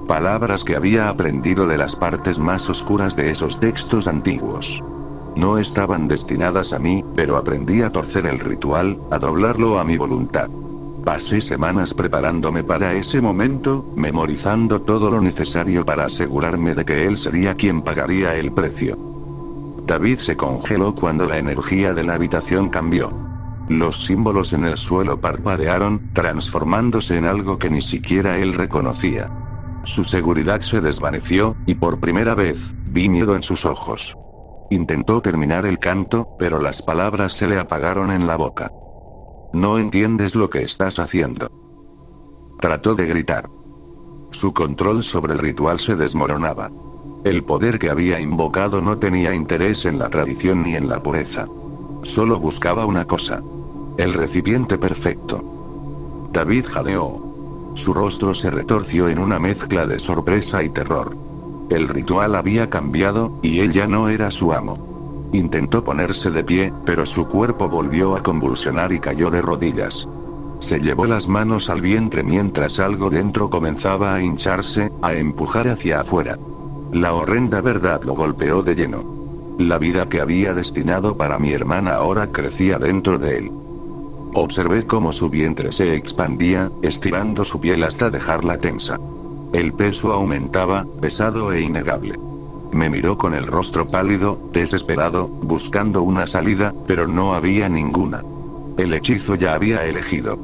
Palabras que había aprendido de las partes más oscuras de esos textos antiguos. No estaban destinadas a mí, pero aprendí a torcer el ritual, a doblarlo a mi voluntad. Pasé semanas preparándome para ese momento, memorizando todo lo necesario para asegurarme de que él sería quien pagaría el precio. David se congeló cuando la energía de la habitación cambió. Los símbolos en el suelo parpadearon, transformándose en algo que ni siquiera él reconocía. Su seguridad se desvaneció, y por primera vez, vi miedo en sus ojos. Intentó terminar el canto, pero las palabras se le apagaron en la boca. No entiendes lo que estás haciendo. Trató de gritar. Su control sobre el ritual se desmoronaba. El poder que había invocado no tenía interés en la tradición ni en la pureza. Solo buscaba una cosa. El recipiente perfecto. David jadeó. Su rostro se retorció en una mezcla de sorpresa y terror. El ritual había cambiado, y él ya no era su amo. Intentó ponerse de pie, pero su cuerpo volvió a convulsionar y cayó de rodillas. Se llevó las manos al vientre mientras algo dentro comenzaba a hincharse, a empujar hacia afuera. La horrenda verdad lo golpeó de lleno. La vida que había destinado para mi hermana ahora crecía dentro de él. Observé cómo su vientre se expandía, estirando su piel hasta dejarla tensa. El peso aumentaba, pesado e innegable. Me miró con el rostro pálido, desesperado, buscando una salida, pero no había ninguna. El hechizo ya había elegido.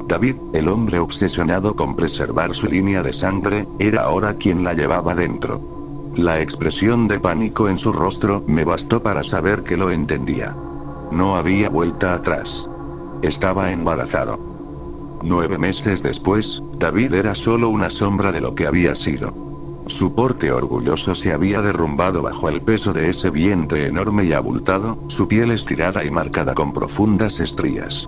David, el hombre obsesionado con preservar su línea de sangre, era ahora quien la llevaba dentro. La expresión de pánico en su rostro me bastó para saber que lo entendía. No había vuelta atrás. Estaba embarazado. 9 meses después, David era solo una sombra de lo que había sido. Su porte orgulloso se había derrumbado bajo el peso de ese vientre enorme y abultado, su piel estirada y marcada con profundas estrías.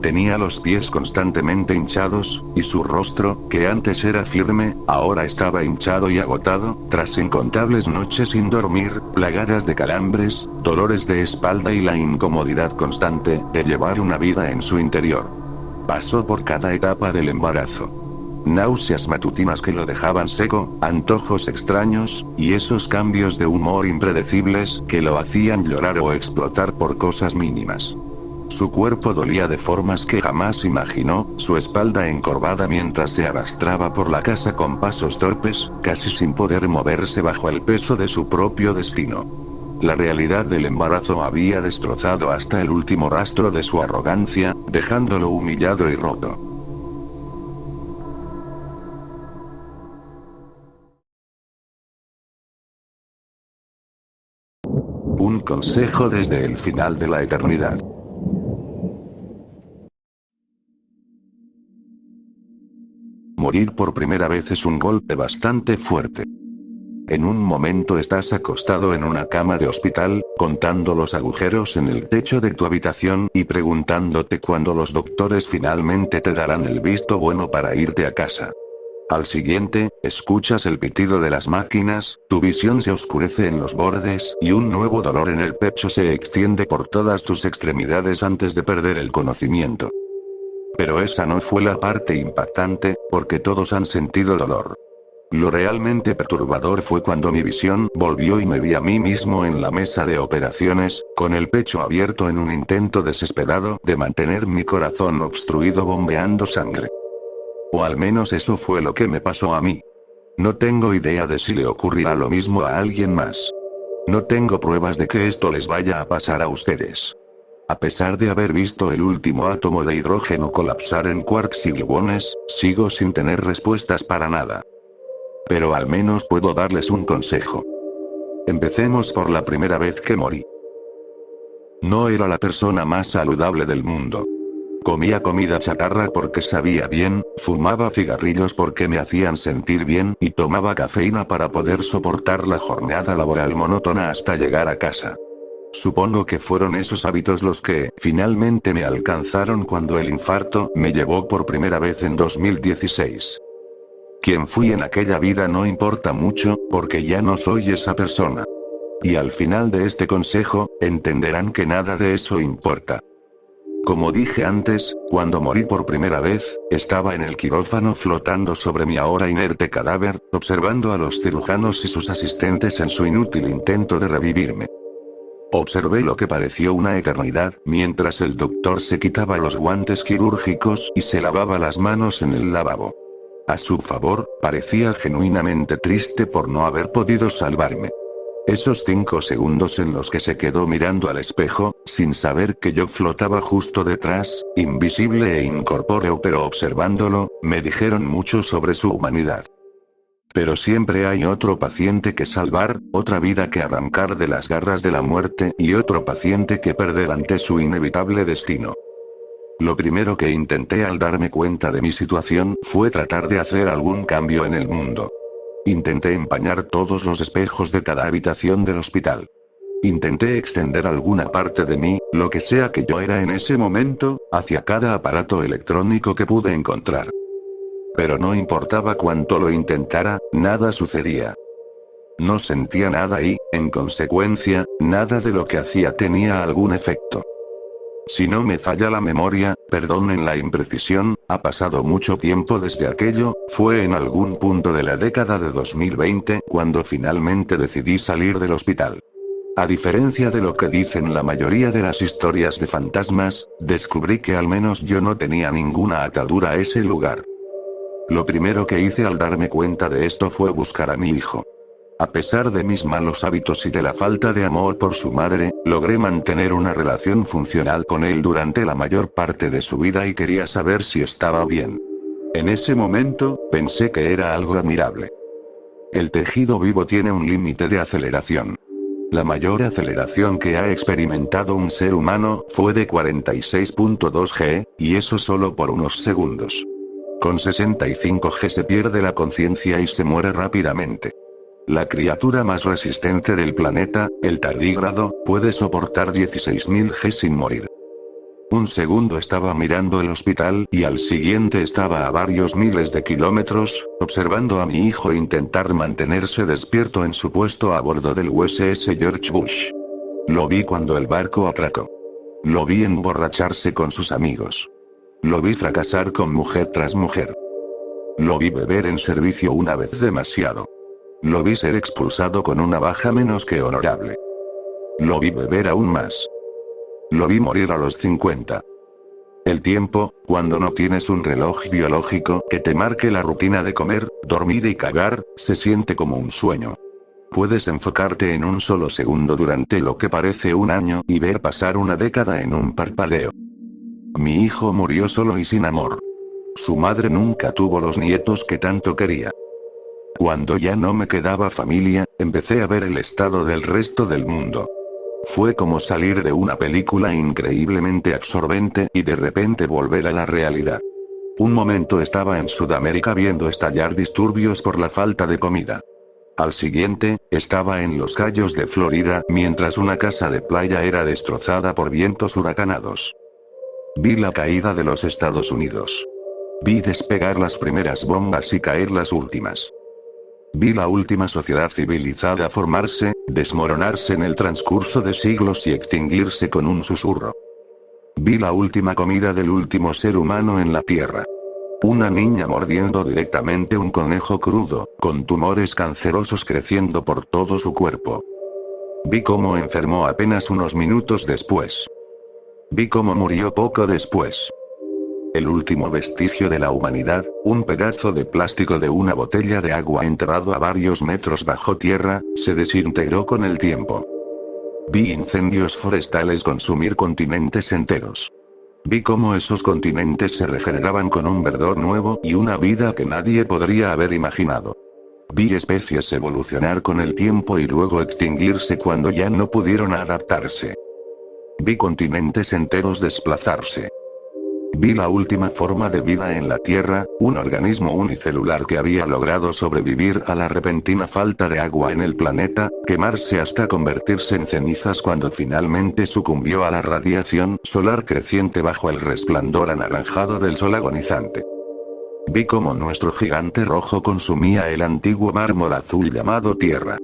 Tenía los pies constantemente hinchados, y su rostro, que antes era firme, ahora estaba hinchado y agotado, tras incontables noches sin dormir, plagadas de calambres, dolores de espalda y la incomodidad constante de llevar una vida en su interior. Pasó por cada etapa del embarazo. Náuseas matutinas que lo dejaban seco, antojos extraños, y esos cambios de humor impredecibles que lo hacían llorar o explotar por cosas mínimas. Su cuerpo dolía de formas que jamás imaginó, su espalda encorvada mientras se arrastraba por la casa con pasos torpes, casi sin poder moverse bajo el peso de su propio destino. La realidad del embarazo había destrozado hasta el último rastro de su arrogancia, dejándolo humillado y roto. Un consejo desde el final de la eternidad. Morir por primera vez es un golpe bastante fuerte. En un momento estás acostado en una cama de hospital, contando los agujeros en el techo de tu habitación y preguntándote cuándo los doctores finalmente te darán el visto bueno para irte a casa. Al siguiente, escuchas el pitido de las máquinas, tu visión se oscurece en los bordes y un nuevo dolor en el pecho se extiende por todas tus extremidades antes de perder el conocimiento. Pero esa no fue la parte impactante, porque todos han sentido dolor. Lo realmente perturbador fue cuando mi visión volvió y me vi a mí mismo en la mesa de operaciones, con el pecho abierto en un intento desesperado de mantener mi corazón obstruido bombeando sangre. O al menos eso fue lo que me pasó a mí. No tengo idea de si le ocurrirá lo mismo a alguien más. No tengo pruebas de que esto les vaya a pasar a ustedes. A pesar de haber visto el último átomo de hidrógeno colapsar en quarks y gluones, sigo sin tener respuestas para nada. Pero al menos puedo darles un consejo. Empecemos por la primera vez que morí. No era la persona más saludable del mundo. Comía comida chatarra porque sabía bien, fumaba cigarrillos porque me hacían sentir bien y tomaba cafeína para poder soportar la jornada laboral monótona hasta llegar a casa. Supongo que fueron esos hábitos los que, finalmente me alcanzaron cuando el infarto me llevó por primera vez en 2016. Quien fui en aquella vida no importa mucho, porque ya no soy esa persona. Y al final de este consejo, entenderán que nada de eso importa. Como dije antes, cuando morí por primera vez, estaba en el quirófano flotando sobre mi ahora inerte cadáver, observando a los cirujanos y sus asistentes en su inútil intento de revivirme. Observé lo que pareció una eternidad, mientras el doctor se quitaba los guantes quirúrgicos y se lavaba las manos en el lavabo. A su favor, parecía genuinamente triste por no haber podido salvarme. Esos 5 segundos en los que se quedó mirando al espejo, sin saber que yo flotaba justo detrás, invisible e incorpóreo pero observándolo, me dijeron mucho sobre su humanidad. Pero siempre hay otro paciente que salvar, otra vida que arrancar de las garras de la muerte y otro paciente que perder ante su inevitable destino. Lo primero que intenté al darme cuenta de mi situación fue tratar de hacer algún cambio en el mundo. Intenté empañar todos los espejos de cada habitación del hospital. Intenté extender alguna parte de mí, lo que sea que yo era en ese momento, hacia cada aparato electrónico que pude encontrar. Pero no importaba cuánto lo intentara, nada sucedía. No sentía nada y, en consecuencia, nada de lo que hacía tenía algún efecto. Si no me falla la memoria, perdonen la imprecisión, ha pasado mucho tiempo desde aquello, fue en algún punto de la década de 2020 cuando finalmente decidí salir del hospital. A diferencia de lo que dicen la mayoría de las historias de fantasmas, descubrí que al menos yo no tenía ninguna atadura a ese lugar. Lo primero que hice al darme cuenta de esto fue buscar a mi hijo. A pesar de mis malos hábitos y de la falta de amor por su madre, logré mantener una relación funcional con él durante la mayor parte de su vida y quería saber si estaba bien. En ese momento, pensé que era algo admirable. El tejido vivo tiene un límite de aceleración. La mayor aceleración que ha experimentado un ser humano fue de 46.2 G, y eso solo por unos segundos. Con 65 G se pierde la conciencia y se muere rápidamente. La criatura más resistente del planeta, el tardígrado, puede soportar 16.000 G sin morir. Un segundo estaba mirando el hospital y al siguiente estaba a varios miles de kilómetros, observando a mi hijo intentar mantenerse despierto en su puesto a bordo del USS George Bush. Lo vi cuando el barco atracó. Lo vi emborracharse con sus amigos. Lo vi fracasar con mujer tras mujer. Lo vi beber en servicio una vez demasiado. Lo vi ser expulsado con una baja menos que honorable. Lo vi beber aún más. Lo vi morir a los 50. El tiempo, cuando no tienes un reloj biológico que te marque la rutina de comer, dormir y cagar, se siente como un sueño. Puedes enfocarte en un solo segundo durante lo que parece un año y ver pasar una década en un parpadeo. Mi hijo murió solo y sin amor. Su madre nunca tuvo los nietos que tanto quería. Cuando ya no me quedaba familia, empecé a ver el estado del resto del mundo. Fue como salir de una película increíblemente absorbente y de repente volver a la realidad. Un momento estaba en Sudamérica viendo estallar disturbios por la falta de comida. Al siguiente, estaba en los Cayos de Florida mientras una casa de playa era destrozada por vientos huracanados. Vi la caída de los Estados Unidos. Vi despegar las primeras bombas y caer las últimas. Vi la última sociedad civilizada formarse, desmoronarse en el transcurso de siglos y extinguirse con un susurro. Vi la última comida del último ser humano en la Tierra. Una niña mordiendo directamente un conejo crudo, con tumores cancerosos creciendo por todo su cuerpo. Vi cómo enfermó apenas unos minutos después. Vi cómo murió poco después. El último vestigio de la humanidad, un pedazo de plástico de una botella de agua enterrado a varios metros bajo tierra, se desintegró con el tiempo. Vi incendios forestales consumir continentes enteros. Vi cómo esos continentes se regeneraban con un verdor nuevo y una vida que nadie podría haber imaginado. Vi especies evolucionar con el tiempo y luego extinguirse cuando ya no pudieron adaptarse. Vi continentes enteros desplazarse. Vi la última forma de vida en la Tierra, un organismo unicelular que había logrado sobrevivir a la repentina falta de agua en el planeta, quemarse hasta convertirse en cenizas cuando finalmente sucumbió a la radiación solar creciente bajo el resplandor anaranjado del sol agonizante. Vi cómo nuestro gigante rojo consumía el antiguo mármol azul llamado Tierra.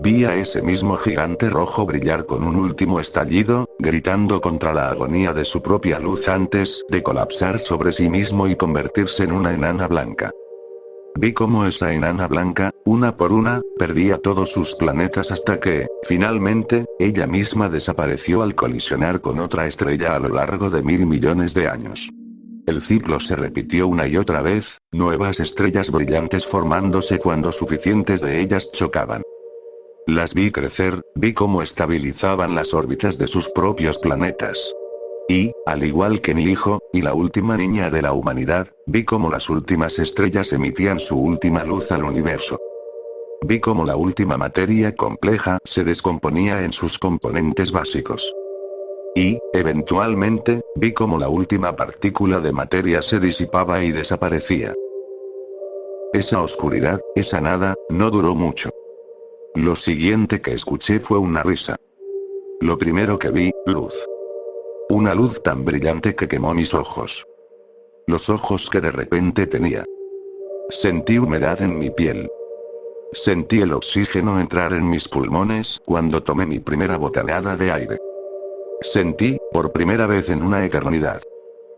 Vi a ese mismo gigante rojo brillar con un último estallido, gritando contra la agonía de su propia luz antes de colapsar sobre sí mismo y convertirse en una enana blanca. Vi cómo esa enana blanca, una por una, perdía todos sus planetas hasta que, finalmente, ella misma desapareció al colisionar con otra estrella a lo largo de 1000 millones de años. El ciclo se repitió una y otra vez, nuevas estrellas brillantes formándose cuando suficientes de ellas chocaban. Las vi crecer, vi cómo estabilizaban las órbitas de sus propios planetas. Y, al igual que mi hijo, y la última niña de la humanidad, vi cómo las últimas estrellas emitían su última luz al universo. Vi cómo la última materia compleja se descomponía en sus componentes básicos. Y, eventualmente, vi cómo la última partícula de materia se disipaba y desaparecía. Esa oscuridad, esa nada, no duró mucho. Lo siguiente que escuché fue una risa. Lo primero que vi, luz. Una luz tan brillante que quemó mis ojos. Los ojos que de repente tenía. Sentí humedad en mi piel. Sentí el oxígeno entrar en mis pulmones cuando tomé mi primera bocanada de aire. Sentí, por primera vez en una eternidad.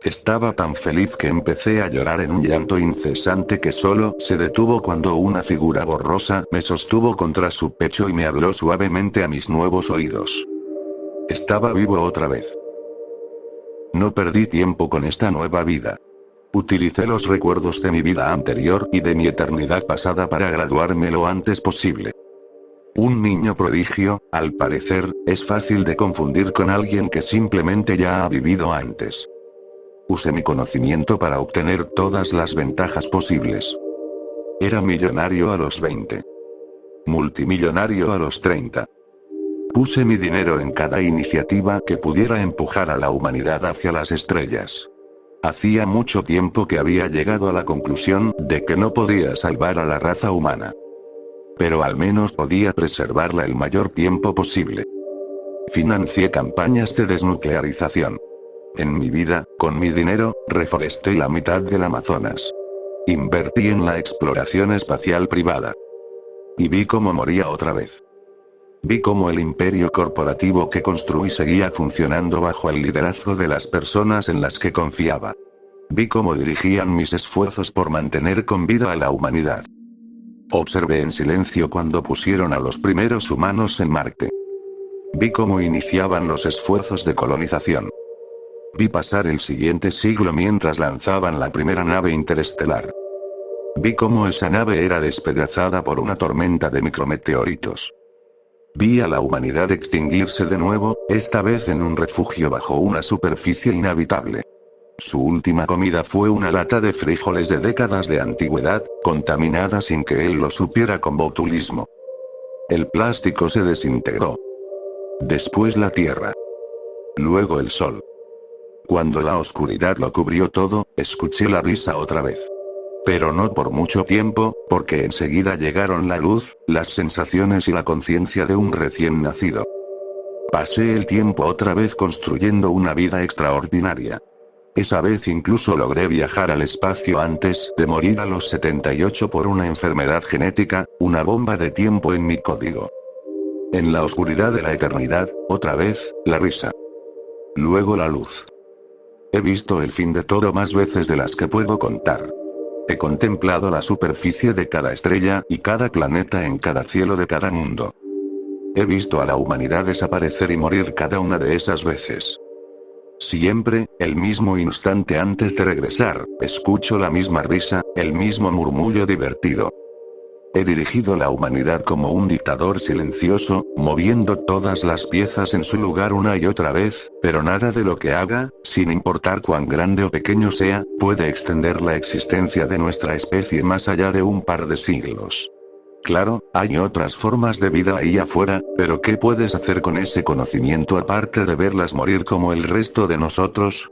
Estaba tan feliz que empecé a llorar en un llanto incesante que solo se detuvo cuando una figura borrosa me sostuvo contra su pecho y me habló suavemente a mis nuevos oídos. Estaba vivo otra vez. No perdí tiempo con esta nueva vida. Utilicé los recuerdos de mi vida anterior y de mi eternidad pasada para graduarme lo antes posible. Un niño prodigio, al parecer, es fácil de confundir con alguien que simplemente ya ha vivido antes. Usé mi conocimiento para obtener todas las ventajas posibles. Era millonario a los 20. Multimillonario a los 30. Puse mi dinero en cada iniciativa que pudiera empujar a la humanidad hacia las estrellas. Hacía mucho tiempo que había llegado a la conclusión de que no podía salvar a la raza humana. pero al menos podía preservarla el mayor tiempo posible. Financié campañas de desnuclearización. En mi vida, con mi dinero, reforesté la mitad del Amazonas. Invertí en la exploración espacial privada. Y vi cómo moría otra vez. Vi cómo el imperio corporativo que construí seguía funcionando bajo el liderazgo de las personas en las que confiaba. Vi cómo dirigían mis esfuerzos por mantener con vida a la humanidad. Observé en silencio cuando pusieron a los primeros humanos en Marte. Vi cómo iniciaban los esfuerzos de colonización. Vi pasar el siguiente siglo mientras lanzaban la primera nave interestelar. Vi cómo esa nave era despedazada por una tormenta de micrometeoritos. Vi a la humanidad extinguirse de nuevo, esta vez en un refugio bajo una superficie inhabitable. Su última comida fue una lata de frijoles de décadas de antigüedad, contaminada sin que él lo supiera con botulismo. El plástico se desintegró. Después la tierra. Luego el sol. Cuando la oscuridad lo cubrió todo, escuché la risa otra vez. Pero no por mucho tiempo, porque enseguida llegaron la luz, las sensaciones y la conciencia de un recién nacido. Pasé el tiempo otra vez construyendo una vida extraordinaria. Esa vez incluso logré viajar al espacio antes de morir a los 78 por una enfermedad genética, una bomba de tiempo en mi código. En la oscuridad de la eternidad, otra vez, la risa. Luego la luz. He visto el fin de todo más veces de las que puedo contar. He contemplado la superficie de cada estrella y cada planeta en cada cielo de cada mundo. He visto a la humanidad desaparecer y morir cada una de esas veces. Siempre, el mismo instante antes de regresar, escucho la misma risa, el mismo murmullo divertido. He dirigido la humanidad como un dictador silencioso, moviendo todas las piezas en su lugar una y otra vez, pero nada de lo que haga, sin importar cuán grande o pequeño sea, puede extender la existencia de nuestra especie más allá de un par de siglos. Claro, hay otras formas de vida ahí afuera, pero ¿qué puedes hacer con ese conocimiento aparte de verlas morir como el resto de nosotros?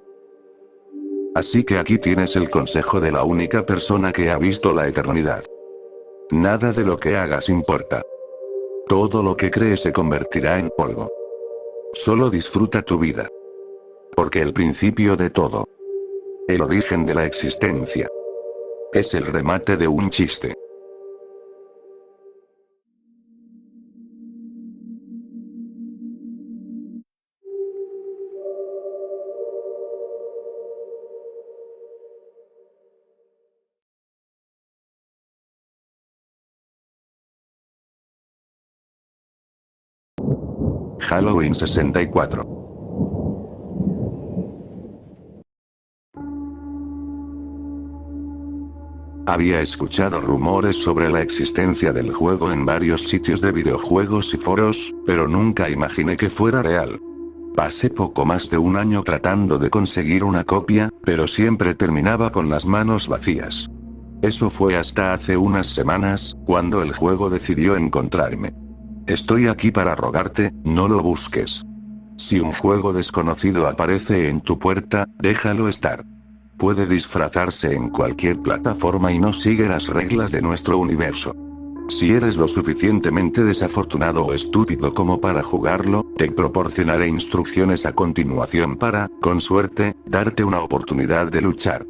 Así que aquí tienes el consejo de la única persona que ha visto la eternidad. Nada de lo que hagas importa. Todo lo que crees se convertirá en polvo. Solo disfruta tu vida. Porque el principio de todo, el origen de la existencia, es el remate de un chiste. Halloween 64. Había escuchado rumores sobre la existencia del juego en varios sitios de videojuegos y foros, pero nunca imaginé que fuera real. Pasé poco más de un año tratando de conseguir una copia, pero siempre terminaba con las manos vacías. Eso fue hasta hace unas semanas, cuando el juego decidió encontrarme. Estoy aquí para rogarte, no lo busques. Si un juego desconocido aparece en tu puerta, déjalo estar. Puede disfrazarse en cualquier plataforma y no sigue las reglas de nuestro universo. Si eres lo suficientemente desafortunado o estúpido como para jugarlo, te proporcionaré instrucciones a continuación para, con suerte, darte una oportunidad de luchar.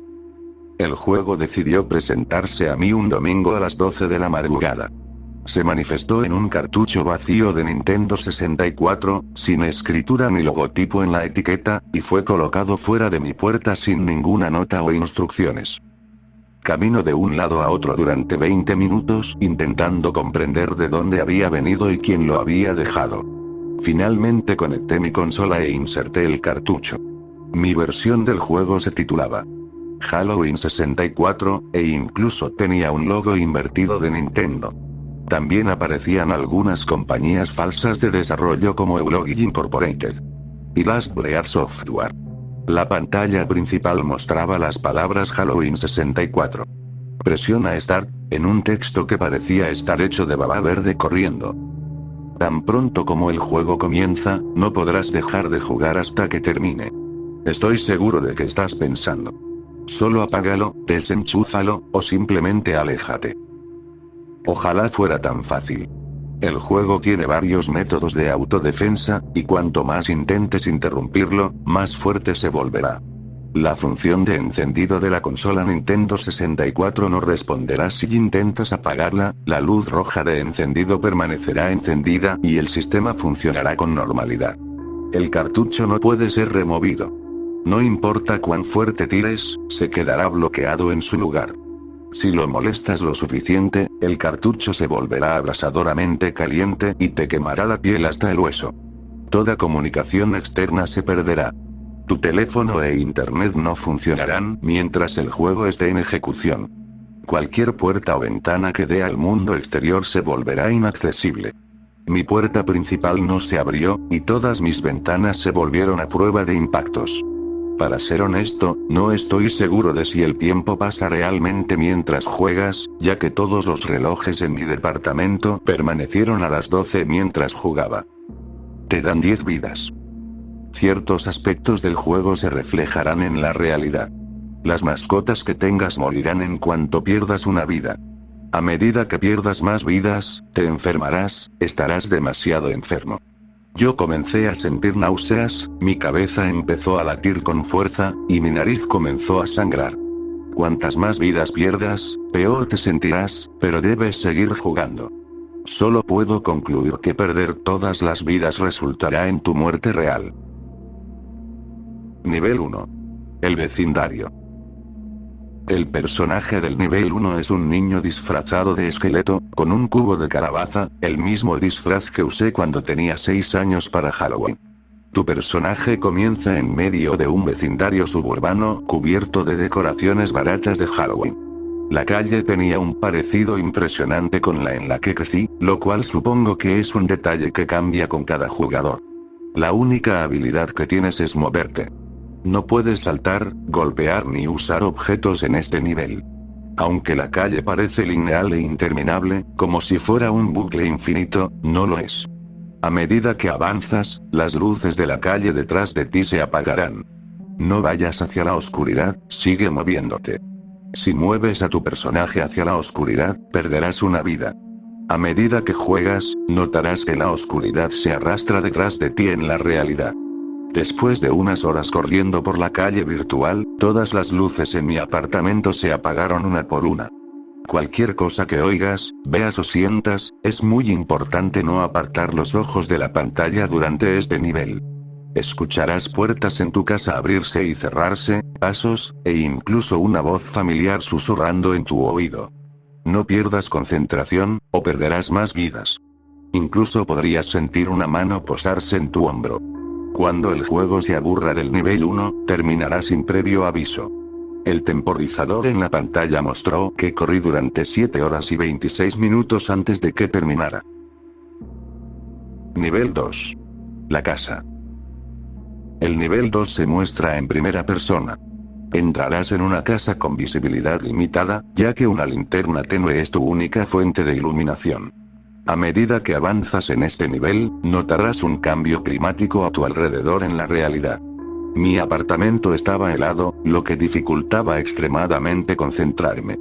El juego decidió presentarse a mí un domingo a las 12 de la madrugada. Se manifestó en un cartucho vacío de Nintendo 64, sin escritura ni logotipo en la etiqueta, y fue colocado fuera de mi puerta sin ninguna nota o instrucciones. Camino de un lado a otro durante 20 minutos, intentando comprender de dónde había venido y quién lo había dejado. Finalmente conecté mi consola e inserté el cartucho. Mi versión del juego se titulaba Halloween 64, e incluso tenía un logo invertido de Nintendo. También aparecían algunas compañías falsas de desarrollo como Eulogii Incorporated y Last Breath Software. La pantalla principal mostraba las palabras Halloween 64. Presiona Start, en un texto que parecía estar hecho de baba verde corriendo. Tan pronto como el juego comienza, no podrás dejar de jugar hasta que termine. Estoy seguro de que estás pensando. Solo apágalo, desenchúfalo, o simplemente aléjate. Ojalá fuera tan fácil. El juego tiene varios métodos de autodefensa, y cuanto más intentes interrumpirlo, más fuerte se volverá. La función de encendido de la consola Nintendo 64 no responderá si intentas apagarla, la luz roja de encendido permanecerá encendida y el sistema funcionará con normalidad. El cartucho no puede ser removido. No importa cuán fuerte tires, se quedará bloqueado en su lugar. Si lo molestas lo suficiente, el cartucho se volverá abrasadoramente caliente y te quemará la piel hasta el hueso. Toda comunicación externa se perderá. Tu teléfono e internet no funcionarán mientras el juego esté en ejecución. Cualquier puerta o ventana que dé al mundo exterior se volverá inaccesible. Mi puerta principal no se abrió, y todas mis ventanas se volvieron a prueba de impactos. Para ser honesto, no estoy seguro de si el tiempo pasa realmente mientras juegas, ya que todos los relojes en mi departamento permanecieron a las 12 mientras jugaba. Te dan 10 vidas. Ciertos aspectos del juego se reflejarán en la realidad. Las mascotas que tengas morirán en cuanto pierdas una vida. A medida que pierdas más vidas, te enfermarás, estarás demasiado enfermo. Yo comencé a sentir náuseas, mi cabeza empezó a latir con fuerza, y mi nariz comenzó a sangrar. Cuantas más vidas pierdas, peor te sentirás, pero debes seguir jugando. Solo puedo concluir que perder todas las vidas resultará en tu muerte real. Nivel 1. El vecindario. El personaje del nivel 1 es un niño disfrazado de esqueleto, con un cubo de calabaza, el mismo disfraz que usé cuando tenía 6 años para Halloween. Tu personaje comienza en medio de un vecindario suburbano cubierto de decoraciones baratas de Halloween. La calle tenía un parecido impresionante con la en la que crecí, lo cual supongo que es un detalle que cambia con cada jugador. La única habilidad que tienes es moverte. No puedes saltar, golpear ni usar objetos en este nivel. Aunque la calle parece lineal e interminable, como si fuera un bucle infinito, no lo es. A medida que avanzas, las luces de la calle detrás de ti se apagarán. No vayas hacia la oscuridad, sigue moviéndote. Si mueves a tu personaje hacia la oscuridad, perderás una vida. A medida que juegas, notarás que la oscuridad se arrastra detrás de ti en la realidad. Después de unas horas corriendo por la calle virtual, todas las luces en mi apartamento se apagaron una por una. Cualquier cosa que oigas, veas o sientas, es muy importante no apartar los ojos de la pantalla durante este nivel. Escucharás puertas en tu casa abrirse y cerrarse, pasos, e incluso una voz familiar susurrando en tu oído. No pierdas concentración, o perderás más vidas. Incluso podrías sentir una mano posarse en tu hombro. Cuando el juego se aburra del nivel 1, terminará sin previo aviso. El temporizador en la pantalla mostró que corrí durante 7 horas y 26 minutos antes de que terminara. Nivel 2. La casa. El nivel 2 se muestra en primera persona. Entrarás en una casa con visibilidad limitada, ya que una linterna tenue es tu única fuente de iluminación. A medida que avanzas en este nivel, notarás un cambio climático a tu alrededor en la realidad. Mi apartamento estaba helado, lo que dificultaba extremadamente concentrarme.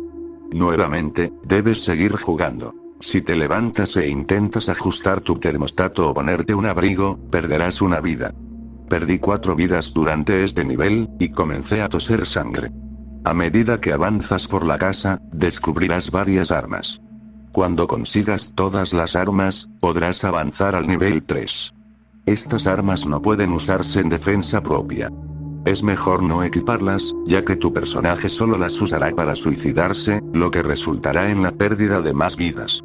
Nuevamente, debes seguir jugando. Si te levantas e intentas ajustar tu termostato o ponerte un abrigo, perderás una vida. Perdí 4 vidas durante este nivel, y comencé a toser sangre. A medida que avanzas por la casa, descubrirás varias armas. Cuando consigas todas las armas, podrás avanzar al nivel 3. Estas armas no pueden usarse en defensa propia. Es mejor no equiparlas, ya que tu personaje solo las usará para suicidarse, lo que resultará en la pérdida de más vidas.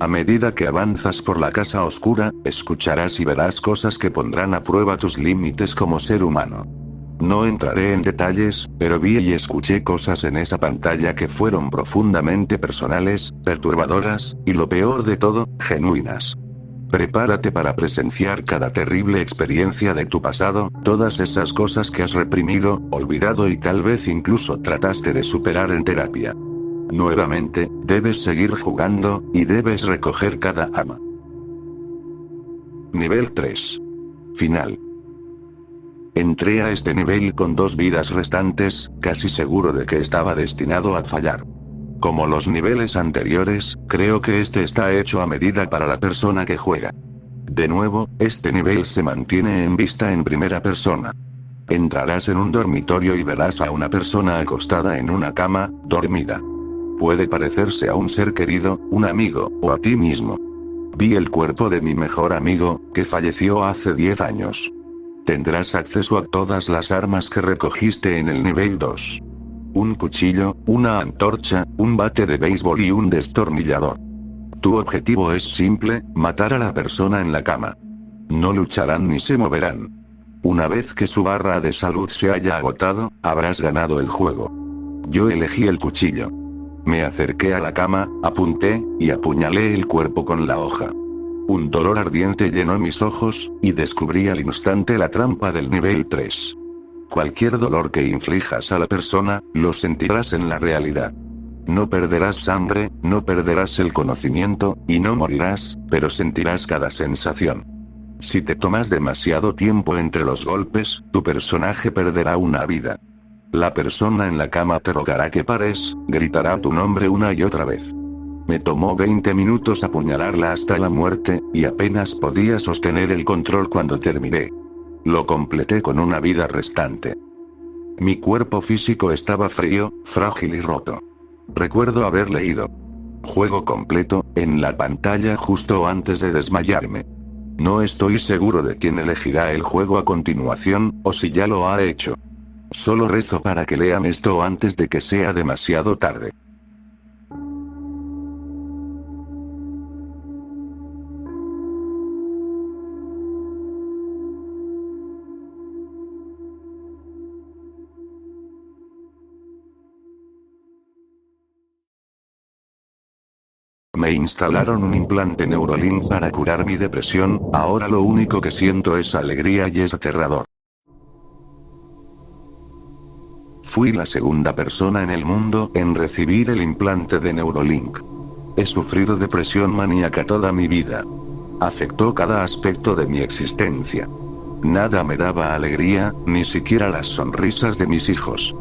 A medida que avanzas por la casa oscura, escucharás y verás cosas que pondrán a prueba tus límites como ser humano. No entraré en detalles, pero vi y escuché cosas en esa pantalla que fueron profundamente personales, perturbadoras, y lo peor de todo, genuinas. Prepárate para presenciar cada terrible experiencia de tu pasado, todas esas cosas que has reprimido, olvidado y tal vez incluso trataste de superar en terapia. Nuevamente, debes seguir jugando, y debes recoger cada arma. Nivel 3. Final. Entré a este nivel con 2 vidas restantes, casi seguro de que estaba destinado a fallar. Como los niveles anteriores, creo que este está hecho a medida para la persona que juega. De nuevo, este nivel se mantiene en vista en primera persona. Entrarás en un dormitorio y verás a una persona acostada en una cama, dormida. Puede parecerse a un ser querido, un amigo, o a ti mismo. Vi el cuerpo de mi mejor amigo, que falleció hace 10 años. Tendrás acceso a todas las armas que recogiste en el nivel 2. Un cuchillo, una antorcha, un bate de béisbol y un destornillador. Tu objetivo es simple, matar a la persona en la cama. No lucharán ni se moverán. Una vez que su barra de salud se haya agotado, habrás ganado el juego. Yo elegí el cuchillo. Me acerqué a la cama, apunté, y apuñalé el cuerpo con la hoja. Un dolor ardiente llenó mis ojos, y descubrí al instante la trampa del nivel 3. Cualquier dolor que inflijas a la persona, lo sentirás en la realidad. No perderás sangre, no perderás el conocimiento, y no morirás, pero sentirás cada sensación. Si te tomas demasiado tiempo entre los golpes, tu personaje perderá una vida. La persona en la cama te rogará que pares, gritará tu nombre una y otra vez. Me tomó 20 minutos apuñalarla hasta la muerte, y apenas podía sostener el control cuando terminé. Lo completé con una vida restante. Mi cuerpo físico estaba frío, frágil y roto. Recuerdo haber leído "juego completo" en la pantalla justo antes de desmayarme. No estoy seguro de quién elegirá el juego a continuación, o si ya lo ha hecho. Solo rezo para que lean esto antes de que sea demasiado tarde. Me instalaron un implante Neurolink para curar mi depresión, ahora lo único que siento es alegría y es aterrador. Fui la segunda persona en el mundo en recibir el implante de Neurolink. He sufrido depresión maníaca toda mi vida. Afectó cada aspecto de mi existencia. Nada me daba alegría, ni siquiera las sonrisas de mis hijos.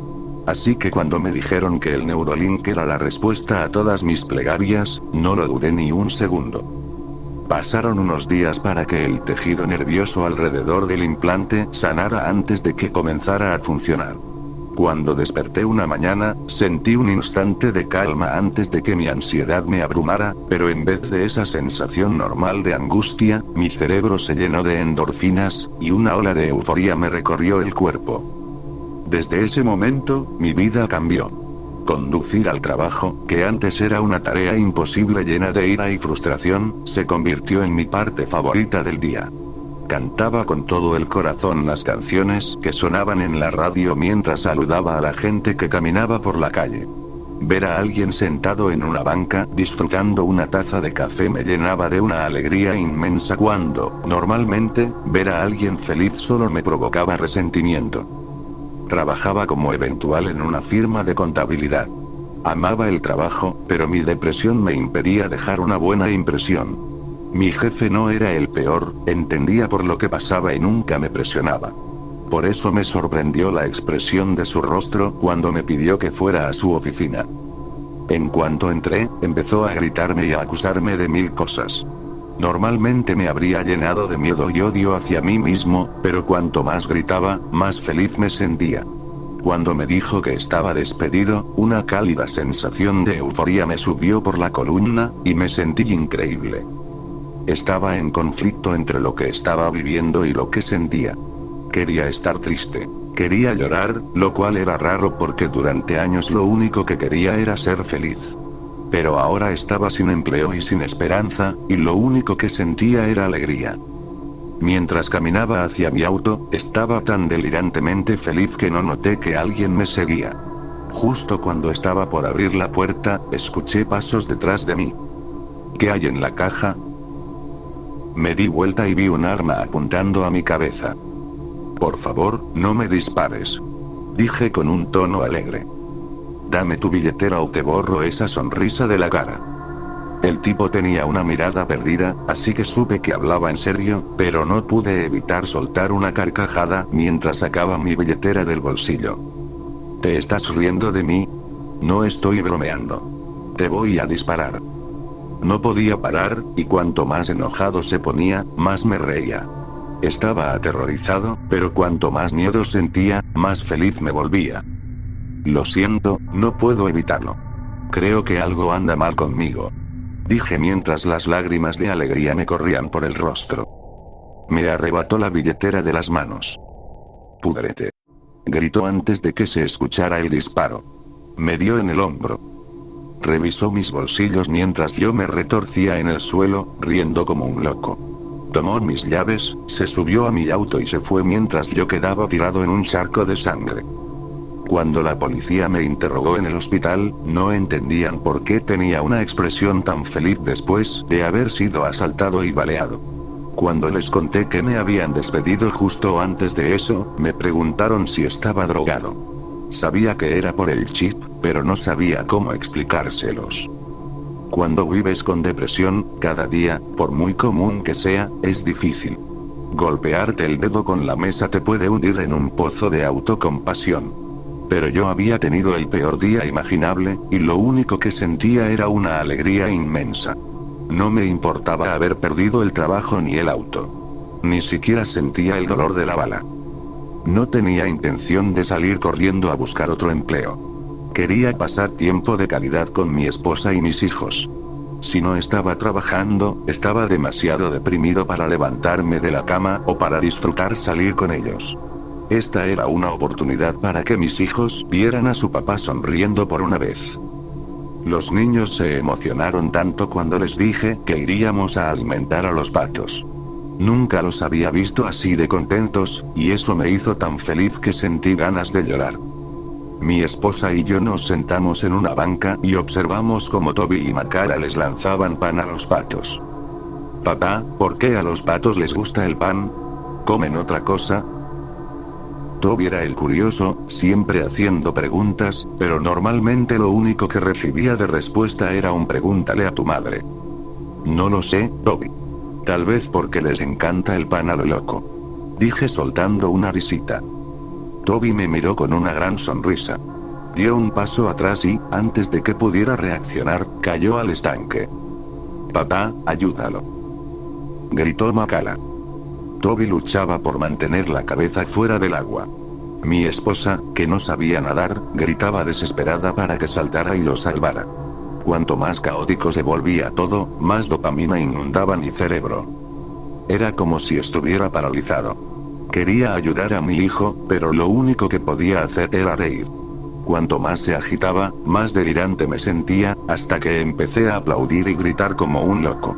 Así que cuando me dijeron que el Neurolink era la respuesta a todas mis plegarias, no lo dudé ni un segundo. Pasaron unos días para que el tejido nervioso alrededor del implante sanara antes de que comenzara a funcionar. Cuando desperté una mañana, sentí un instante de calma antes de que mi ansiedad me abrumara, pero en vez de esa sensación normal de angustia, mi cerebro se llenó de endorfinas, y una ola de euforia me recorrió el cuerpo. Desde ese momento, mi vida cambió. Conducir al trabajo, que antes era una tarea imposible llena de ira y frustración, se convirtió en mi parte favorita del día. Cantaba con todo el corazón las canciones que sonaban en la radio mientras saludaba a la gente que caminaba por la calle. Ver a alguien sentado en una banca, disfrutando una taza de café me llenaba de una alegría inmensa cuando, normalmente, ver a alguien feliz solo me provocaba resentimiento. Trabajaba como eventual en una firma de contabilidad. Amaba el trabajo, pero mi depresión me impedía dejar una buena impresión. Mi jefe no era el peor, entendía por lo que pasaba y nunca me presionaba. Por eso me sorprendió la expresión de su rostro cuando me pidió que fuera a su oficina. En cuanto entré, empezó a gritarme y a acusarme de 1000 cosas. Normalmente me habría llenado de miedo y odio hacia mí mismo, pero cuanto más gritaba, más feliz me sentía. Cuando me dijo que estaba despedido, una cálida sensación de euforia me subió por la columna, y me sentí increíble. Estaba en conflicto entre lo que estaba viviendo y lo que sentía. Quería estar triste. Quería llorar, lo cual era raro porque durante años lo único que quería era ser feliz. Pero ahora estaba sin empleo y sin esperanza, y lo único que sentía era alegría. Mientras caminaba hacia mi auto, estaba tan delirantemente feliz que no noté que alguien me seguía. Justo cuando estaba por abrir la puerta, escuché pasos detrás de mí. ¿Qué hay en la caja? Me di vuelta y vi un arma apuntando a mi cabeza. Por favor, no me dispares. Dije con un tono alegre. Dame tu billetera o te borro esa sonrisa de la cara. El tipo tenía una mirada perdida, así que supe que hablaba en serio, pero no pude evitar soltar una carcajada mientras sacaba mi billetera del bolsillo. ¿Te estás riendo de mí? No estoy bromeando. Te voy a disparar. No podía parar, y cuanto más enojado se ponía, más me reía. Estaba aterrorizado, pero cuanto más miedo sentía, más feliz me volvía. Lo siento, no puedo evitarlo. Creo que algo anda mal conmigo. Dije mientras las lágrimas de alegría me corrían por el rostro. Me arrebató la billetera de las manos. «Púdrete», gritó antes de que se escuchara el disparo. Me dio en el hombro. Revisó mis bolsillos mientras yo me retorcía en el suelo, riendo como un loco. Tomó mis llaves, se subió a mi auto y se fue mientras yo quedaba tirado en un charco de sangre. Cuando la policía me interrogó en el hospital, no entendían por qué tenía una expresión tan feliz después de haber sido asaltado y baleado. Cuando les conté que me habían despedido justo antes de eso, me preguntaron si estaba drogado. Sabía que era por el chip, pero no sabía cómo explicárselos. Cuando vives con depresión, cada día, por muy común que sea, es difícil. Golpearte el dedo con la mesa te puede hundir en un pozo de autocompasión. Pero yo había tenido el peor día imaginable, y lo único que sentía era una alegría inmensa. No me importaba haber perdido el trabajo ni el auto. Ni siquiera sentía el dolor de la bala. No tenía intención de salir corriendo a buscar otro empleo. Quería pasar tiempo de calidad con mi esposa y mis hijos. Si no estaba trabajando, estaba demasiado deprimido para levantarme de la cama o para disfrutar salir con ellos. Esta era una oportunidad para que mis hijos vieran a su papá sonriendo por una vez. Los niños se emocionaron tanto cuando les dije que iríamos a alimentar a los patos. Nunca los había visto así de contentos, y eso me hizo tan feliz que sentí ganas de llorar. Mi esposa y yo nos sentamos en una banca y observamos cómo Toby y Makara les lanzaban pan a los patos. «Papá, ¿por qué a los patos les gusta el pan? ¿Comen otra cosa?» Toby era el curioso, siempre haciendo preguntas, pero normalmente lo único que recibía de respuesta era un «pregúntale a tu madre». «No lo sé, Toby. Tal vez porque les encanta el pan a lo loco», dije soltando una risita. Toby me miró con una gran sonrisa. Dio un paso atrás y, antes de que pudiera reaccionar, cayó al estanque. «Papá, ayúdalo», gritó Makara. Toby luchaba por mantener la cabeza fuera del agua. Mi esposa, que no sabía nadar, gritaba desesperada para que saltara y lo salvara. Cuanto más caótico se volvía todo, más dopamina inundaba mi cerebro. Era como si estuviera paralizado. Quería ayudar a mi hijo, pero lo único que podía hacer era reír. Cuanto más se agitaba, más delirante me sentía, hasta que empecé a aplaudir y gritar como un loco.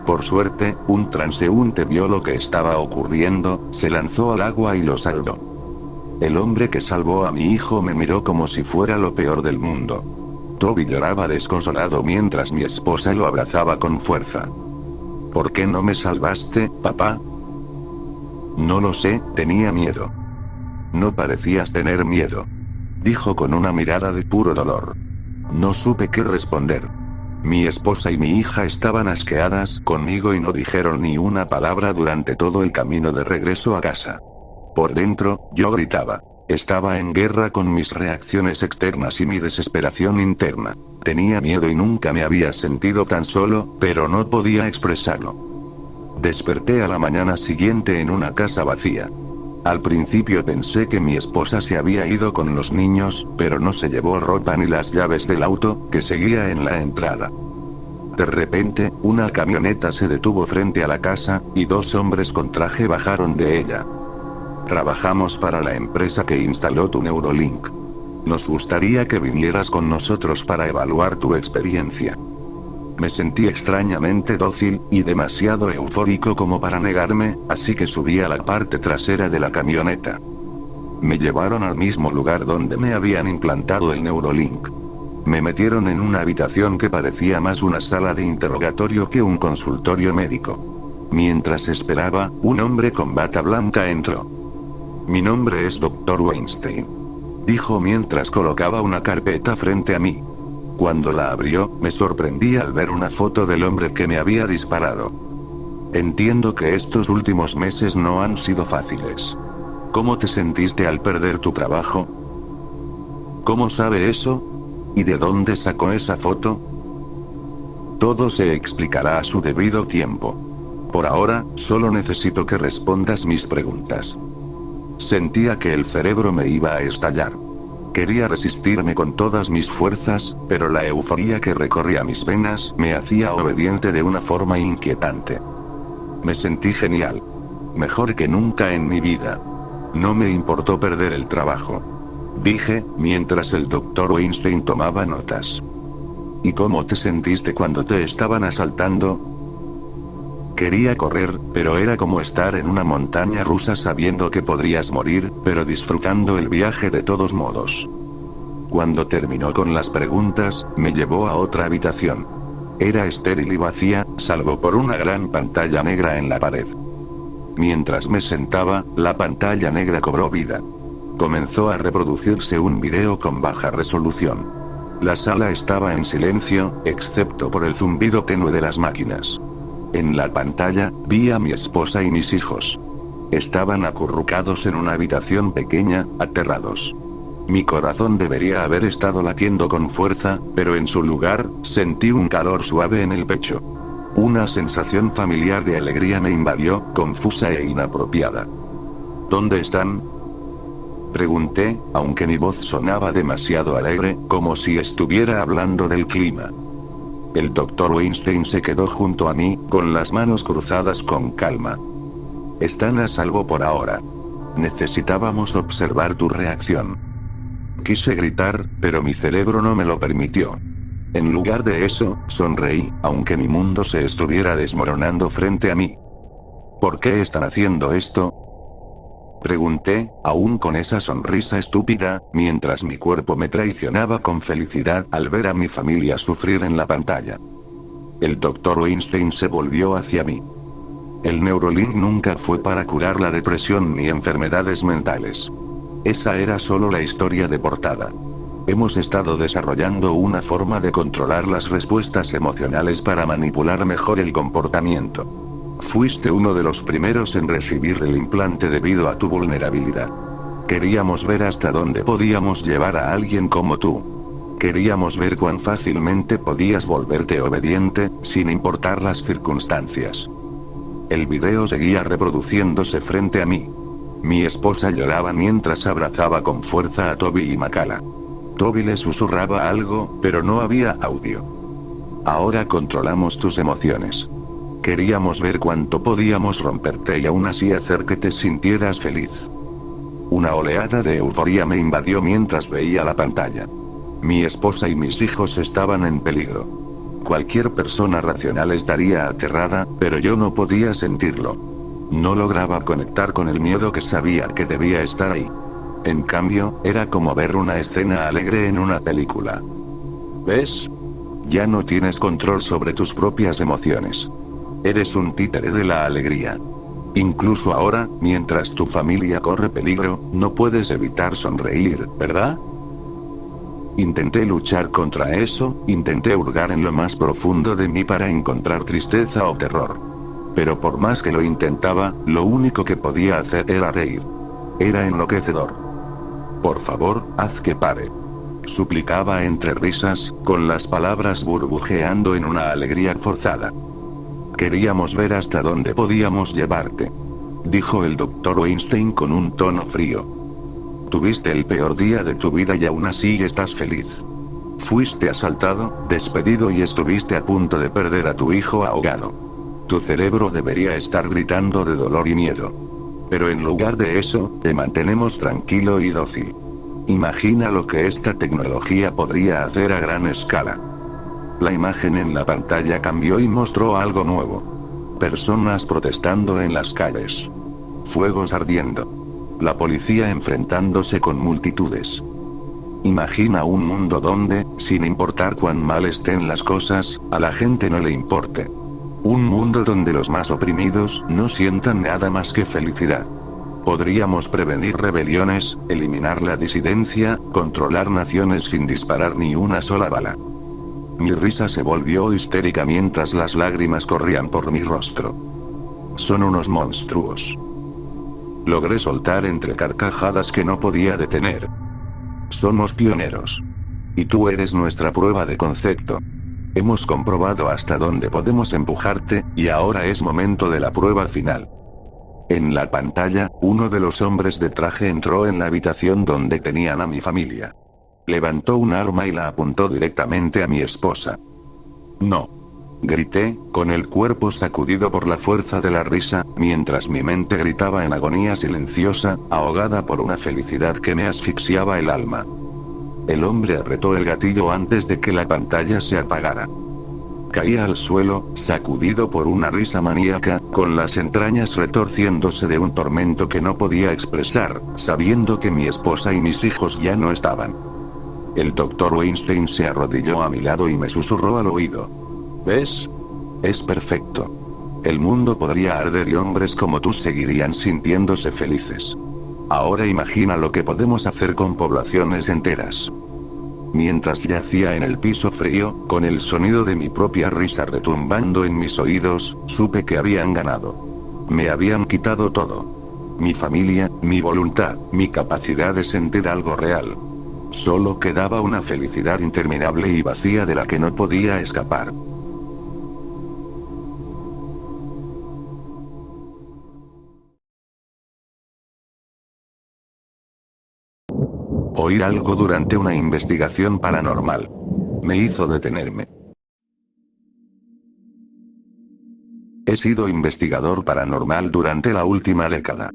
Por suerte, un transeúnte vio lo que estaba ocurriendo, se lanzó al agua y lo salvó. El hombre que salvó a mi hijo me miró como si fuera lo peor del mundo. Toby lloraba desconsolado mientras mi esposa lo abrazaba con fuerza. «¿Por qué no me salvaste, papá?» «No lo sé, tenía miedo». «No parecías tener miedo», dijo con una mirada de puro dolor. No supe qué responder. Mi esposa y mi hija estaban asqueadas conmigo y no dijeron ni una palabra durante todo el camino de regreso a casa. Por dentro, yo gritaba. Estaba en guerra con mis reacciones externas y mi desesperación interna. Tenía miedo y nunca me había sentido tan solo, pero no podía expresarlo. Desperté a la mañana siguiente en una casa vacía. Al principio pensé que mi esposa se había ido con los niños, pero no se llevó ropa ni las llaves del auto, que seguía en la entrada. De repente, una camioneta se detuvo frente a la casa, y dos hombres con traje bajaron de ella. «Trabajamos para la empresa que instaló tu Neurolink. Nos gustaría que vinieras con nosotros para evaluar tu experiencia». Me sentí extrañamente dócil, y demasiado eufórico como para negarme, así que subí a la parte trasera de la camioneta. Me llevaron al mismo lugar donde me habían implantado el Neurolink. Me metieron en una habitación que parecía más una sala de interrogatorio que un consultorio médico. Mientras esperaba, un hombre con bata blanca entró. «Mi nombre es Dr. Weinstein», dijo mientras colocaba una carpeta frente a mí. Cuando la abrió, me sorprendí al ver una foto del hombre que me había disparado. Entiendo que estos últimos meses no han sido fáciles. ¿Cómo te sentiste al perder tu trabajo? ¿Cómo sabe eso? ¿Y de dónde sacó esa foto? Todo se explicará a su debido tiempo. Por ahora, solo necesito que respondas mis preguntas. Sentía que el cerebro me iba a estallar. Quería resistirme con todas mis fuerzas, pero la euforia que recorría mis venas me hacía obediente de una forma inquietante. Me sentí genial. Mejor que nunca en mi vida. No me importó perder el trabajo. Dije, mientras el Dr. Weinstein tomaba notas. ¿Y cómo te sentiste cuando te estaban asaltando? Quería correr, pero era como estar en una montaña rusa sabiendo que podrías morir, pero disfrutando el viaje de todos modos. Cuando terminó con las preguntas, me llevó a otra habitación. Era estéril y vacía, salvo por una gran pantalla negra en la pared. Mientras me sentaba, la pantalla negra cobró vida. Comenzó a reproducirse un video con baja resolución. La sala estaba en silencio, excepto por el zumbido tenue de las máquinas. En la pantalla, vi a mi esposa y mis hijos. Estaban acurrucados en una habitación pequeña, aterrados. Mi corazón debería haber estado latiendo con fuerza, pero en su lugar, sentí un calor suave en el pecho. Una sensación familiar de alegría me invadió, confusa e inapropiada. ¿Dónde están? Pregunté, aunque mi voz sonaba demasiado alegre, como si estuviera hablando del clima. El Dr. Weinstein se quedó junto a mí, con las manos cruzadas con calma. Están a salvo por ahora. Necesitábamos observar tu reacción. Quise gritar, pero mi cerebro no me lo permitió. En lugar de eso, sonreí, aunque mi mundo se estuviera desmoronando frente a mí. ¿Por qué están haciendo esto? Pregunté, aún con esa sonrisa estúpida, mientras mi cuerpo me traicionaba con felicidad al ver a mi familia sufrir en la pantalla. El Dr. Weinstein se volvió hacia mí. El Neurolink nunca fue para curar la depresión ni enfermedades mentales. Esa era solo la historia de portada. Hemos estado desarrollando una forma de controlar las respuestas emocionales para manipular mejor el comportamiento. Fuiste uno de los primeros en recibir el implante debido a tu vulnerabilidad. Queríamos ver hasta dónde podíamos llevar a alguien como tú. Queríamos ver cuán fácilmente podías volverte obediente, sin importar las circunstancias. El video seguía reproduciéndose frente a mí. Mi esposa lloraba mientras abrazaba con fuerza a Toby y Makala. Toby le susurraba algo, pero no había audio. Ahora controlamos tus emociones. Queríamos ver cuánto podíamos romperte y aún así hacer que te sintieras feliz. Una oleada de euforia me invadió mientras veía la pantalla. Mi esposa y mis hijos estaban en peligro. Cualquier persona racional estaría aterrada, pero yo no podía sentirlo. No lograba conectar con el miedo que sabía que debía estar ahí. En cambio, era como ver una escena alegre en una película. ¿Ves? Ya no tienes control sobre tus propias emociones. Eres un títere de la alegría. Incluso ahora, mientras tu familia corre peligro, no puedes evitar sonreír, ¿verdad? Intenté luchar contra eso, intenté hurgar en lo más profundo de mí para encontrar tristeza o terror. Pero por más que lo intentaba, lo único que podía hacer era reír. Era enloquecedor. Por favor, haz que pare. Suplicaba entre risas, con las palabras burbujeando en una alegría forzada. Queríamos ver hasta dónde podíamos llevarte. Dijo el Dr. Weinstein con un tono frío. Tuviste el peor día de tu vida y aún así estás feliz. Fuiste asaltado, despedido y estuviste a punto de perder a tu hijo ahogado. Tu cerebro debería estar gritando de dolor y miedo. Pero en lugar de eso, te mantenemos tranquilo y dócil. Imagina lo que esta tecnología podría hacer a gran escala. La imagen en la pantalla cambió y mostró algo nuevo. Personas protestando en las calles. Fuegos ardiendo. La policía enfrentándose con multitudes. Imagina un mundo donde, sin importar cuán mal estén las cosas, a la gente no le importe. Un mundo donde los más oprimidos no sientan nada más que felicidad. Podríamos prevenir rebeliones, eliminar la disidencia, controlar naciones sin disparar ni una sola bala. Mi risa se volvió histérica mientras las lágrimas corrían por mi rostro. Son unos monstruos. Logré soltar entre carcajadas que no podía detener. Somos pioneros. Y tú eres nuestra prueba de concepto. Hemos comprobado hasta dónde podemos empujarte, y ahora es momento de la prueba final. En la pantalla, uno de los hombres de traje entró en la habitación donde tenían a mi familia. Levantó un arma y la apuntó directamente a mi esposa. No. Grité, con el cuerpo sacudido por la fuerza de la risa, mientras mi mente gritaba en agonía silenciosa, ahogada por una felicidad que me asfixiaba el alma. El hombre apretó el gatillo antes de que la pantalla se apagara. Caía al suelo, sacudido por una risa maníaca, con las entrañas retorciéndose de un tormento que no podía expresar, sabiendo que mi esposa y mis hijos ya no estaban. El doctor Weinstein se arrodilló a mi lado y me susurró al oído. ¿Ves? Es perfecto. El mundo podría arder y hombres como tú seguirían sintiéndose felices. Ahora imagina lo que podemos hacer con poblaciones enteras. Mientras yacía en el piso frío, con el sonido de mi propia risa retumbando en mis oídos, supe que habían ganado. Me habían quitado todo. Mi familia, mi voluntad, mi capacidad de sentir algo real. Solo quedaba una felicidad interminable y vacía de la que no podía escapar. Oír algo durante una investigación paranormal me hizo detenerme. He sido investigador paranormal durante la última década.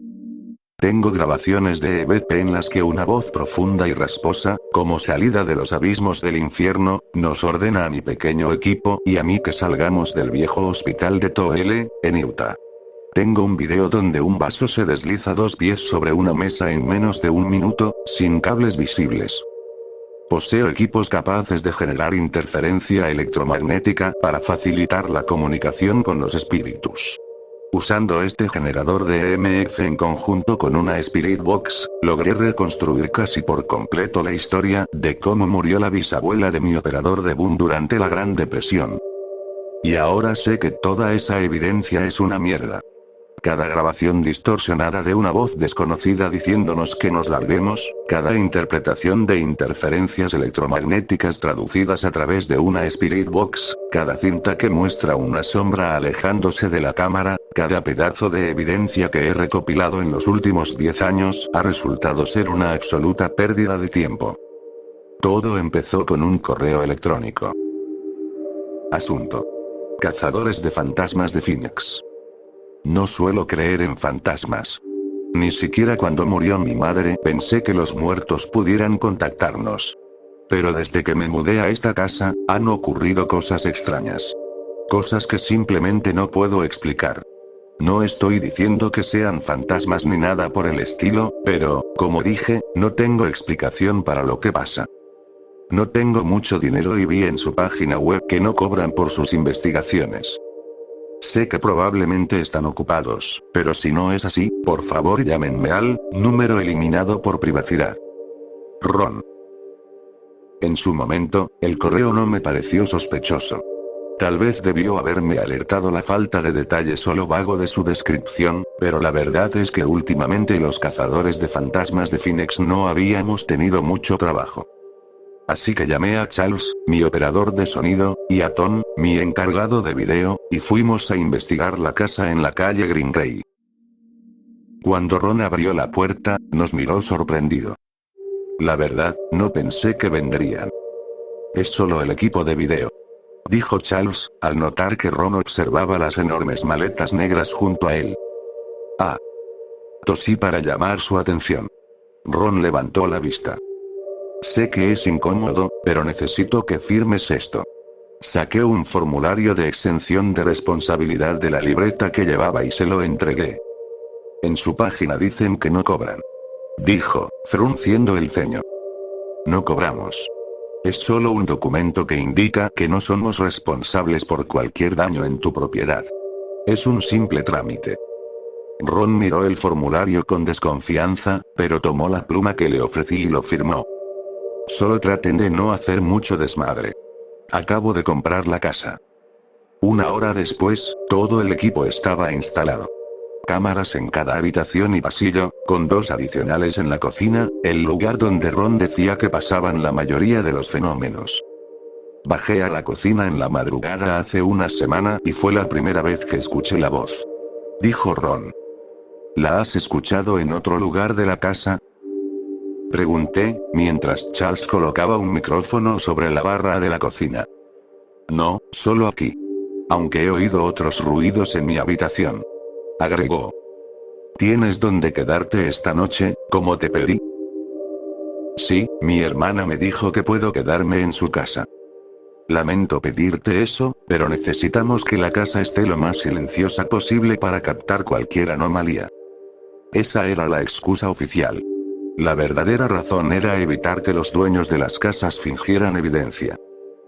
Tengo grabaciones de EVP en las que una voz profunda y rasposa, como salida de los abismos del infierno, nos ordena a mi pequeño equipo y a mí que salgamos del viejo hospital de Toele, en Utah. Tengo un video donde un vaso se desliza 2 pies sobre una mesa en menos de 1 minuto, sin cables visibles. Poseo equipos capaces de generar interferencia electromagnética para facilitar la comunicación con los espíritus. Usando este generador de EMF en conjunto con una Spirit Box, logré reconstruir casi por completo la historia de cómo murió la bisabuela de mi operador de boom durante la Gran Depresión. Y ahora sé que toda esa evidencia es una mierda. Cada grabación distorsionada de una voz desconocida diciéndonos que nos larguemos, cada interpretación de interferencias electromagnéticas traducidas a través de una Spirit Box, cada cinta que muestra una sombra alejándose de la cámara, cada pedazo de evidencia que he recopilado en los últimos 10 años, ha resultado ser una absoluta pérdida de tiempo. Todo empezó con un correo electrónico. Asunto: Cazadores de fantasmas de Phoenix. No suelo creer en fantasmas. Ni siquiera cuando murió mi madre pensé que los muertos pudieran contactarnos. Pero desde que me mudé a esta casa, han ocurrido cosas extrañas. Cosas que simplemente no puedo explicar. No estoy diciendo que sean fantasmas ni nada por el estilo, pero, como dije, no tengo explicación para lo que pasa. No tengo mucho dinero y vi en su página web que no cobran por sus investigaciones. Sé que probablemente están ocupados, pero si no es así, por favor llámenme al número eliminado por privacidad. Ron. En su momento, el correo no me pareció sospechoso. Tal vez debió haberme alertado la falta de detalle solo vago de su descripción, pero la verdad es que últimamente los cazadores de fantasmas de Phoenix no habíamos tenido mucho trabajo. Así que llamé a Charles, mi operador de sonido, y a Tom, mi encargado de video, y fuimos a investigar la casa en la calle Green Ray. Cuando Ron abrió la puerta, nos miró sorprendido. La verdad, no pensé que vendrían. Es solo el equipo de video, dijo Charles, al notar que Ron observaba las enormes maletas negras junto a él. Ah. Tosí para llamar su atención. Ron levantó la vista. Sé que es incómodo, pero necesito que firmes esto. Saqué un formulario de exención de responsabilidad de la libreta que llevaba y se lo entregué. En su página dicen que no cobran, dijo, frunciendo el ceño. No cobramos. Es solo un documento que indica que no somos responsables por cualquier daño en tu propiedad. Es un simple trámite. Ron miró el formulario con desconfianza, pero tomó la pluma que le ofrecí y lo firmó. Solo traten de no hacer mucho desmadre. Acabo de comprar la casa. 1 hora después, todo el equipo estaba instalado. Cámaras en cada habitación y pasillo, con 2 adicionales en la cocina, el lugar donde Ron decía que pasaban la mayoría de los fenómenos. Bajé a la cocina en la madrugada hace una semana y fue la primera vez que escuché la voz. Dijo Ron. ¿La has escuchado en otro lugar de la casa? Pregunté, mientras Charles colocaba un micrófono sobre la barra de la cocina. No, solo aquí. Aunque he oído otros ruidos en mi habitación. Agregó. ¿Tienes dónde quedarte esta noche, como te pedí? Sí, mi hermana me dijo que puedo quedarme en su casa. Lamento pedirte eso, pero necesitamos que la casa esté lo más silenciosa posible para captar cualquier anomalía. Esa era la excusa oficial. La verdadera razón era evitar que los dueños de las casas fingieran evidencia.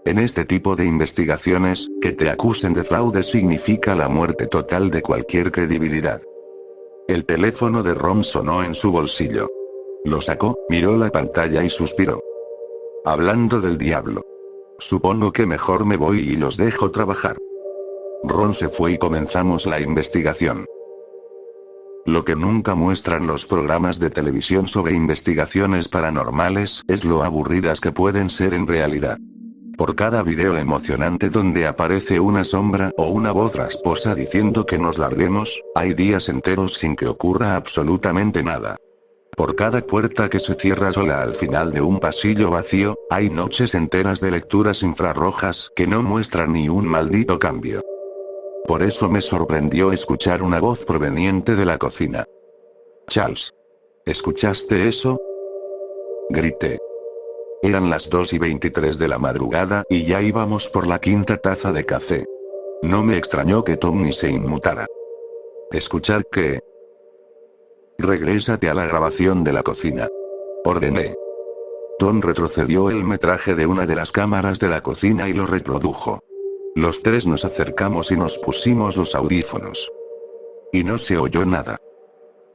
En este tipo de investigaciones, que te acusen de fraude significa la muerte total de cualquier credibilidad. El teléfono de Ron sonó en su bolsillo. Lo sacó, miró la pantalla y suspiró. Hablando del diablo. Supongo que mejor me voy y los dejo trabajar. Ron se fue y comenzamos la investigación. Lo que nunca muestran los programas de televisión sobre investigaciones paranormales es lo aburridas que pueden ser en realidad. Por cada video emocionante donde aparece una sombra o una voz rasposa diciendo que nos larguemos, hay días enteros sin que ocurra absolutamente nada. Por cada puerta que se cierra sola al final de un pasillo vacío, hay noches enteras de lecturas infrarrojas que no muestran ni un maldito cambio. Por eso me sorprendió escuchar una voz proveniente de la cocina. Charles. ¿Escuchaste eso? Grité. Eran las 2:23 de la madrugada y ya íbamos por la quinta taza de café. No me extrañó que Tommy se inmutara. ¿Escuchar qué? Regrésate a la grabación de la cocina. Ordené. Tom retrocedió el metraje de una de las cámaras de la cocina y lo reprodujo. Los tres nos acercamos y nos pusimos los audífonos. Y no se oyó nada.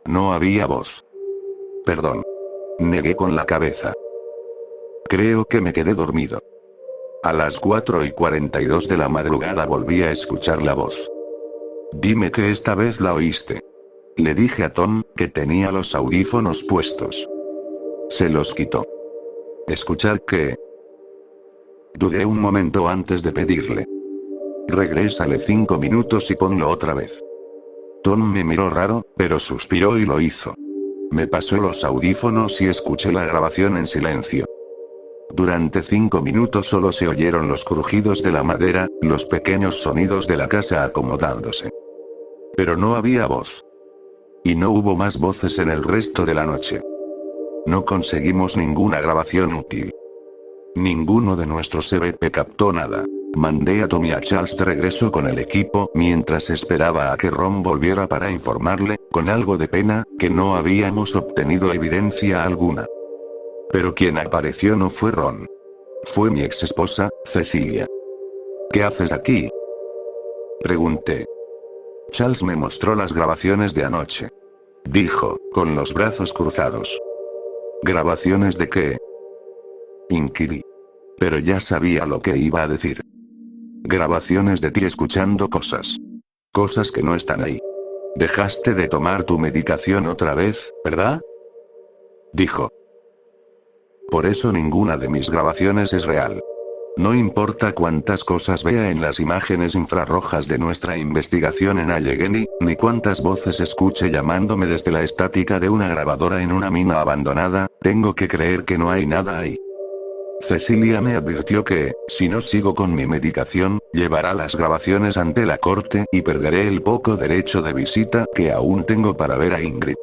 No había voz. Perdón. Negué con la cabeza. Creo que me quedé dormido. A las 4:42 de la madrugada volví a escuchar la voz. Dime que esta vez la oíste. Le dije a Tom, que tenía los audífonos puestos. Se los quitó. ¿Escuchar qué? Dudé un momento antes de pedirle. Regrésale 5 minutos y ponlo otra vez. Tom me miró raro, pero suspiró y lo hizo. Me pasó los audífonos y escuché la grabación en silencio. Durante 5 minutos solo se oyeron los crujidos de la madera, los pequeños sonidos de la casa acomodándose. Pero no había voz. Y no hubo más voces en el resto de la noche. No conseguimos ninguna grabación útil. Ninguno de nuestros EVP captó nada. Mandé a Tom y a Charles de regreso con el equipo mientras esperaba a que Ron volviera para informarle, con algo de pena, que no habíamos obtenido evidencia alguna. Pero quien apareció no fue Ron. Fue mi exesposa, Cecilia. ¿Qué haces aquí? Pregunté. Charles me mostró las grabaciones de anoche. Dijo, con los brazos cruzados. ¿Grabaciones de qué? Inquirí. Pero ya sabía lo que iba a decir. Grabaciones de ti escuchando cosas. Cosas que no están ahí. Dejaste de tomar tu medicación otra vez, ¿verdad? Dijo. Por eso ninguna de mis grabaciones es real. No importa cuántas cosas vea en las imágenes infrarrojas de nuestra investigación en Allegheny, ni cuántas voces escuche llamándome desde la estática de una grabadora en una mina abandonada, tengo que creer que no hay nada ahí. Cecilia me advirtió que, si no sigo con mi medicación, llevará las grabaciones ante la corte y perderé el poco derecho de visita que aún tengo para ver a Ingrid.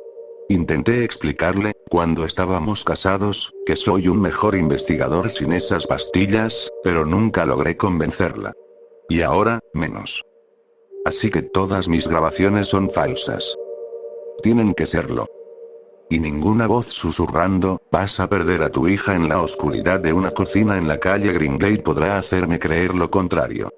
Intenté explicarle, cuando estábamos casados, que soy un mejor investigador sin esas pastillas, pero nunca logré convencerla. Y ahora, menos. Así que todas mis grabaciones son falsas. Tienen que serlo. Y ninguna voz susurrando, vas a perder a tu hija en la oscuridad de una cocina en la calle Greengate podrá hacerme creer lo contrario.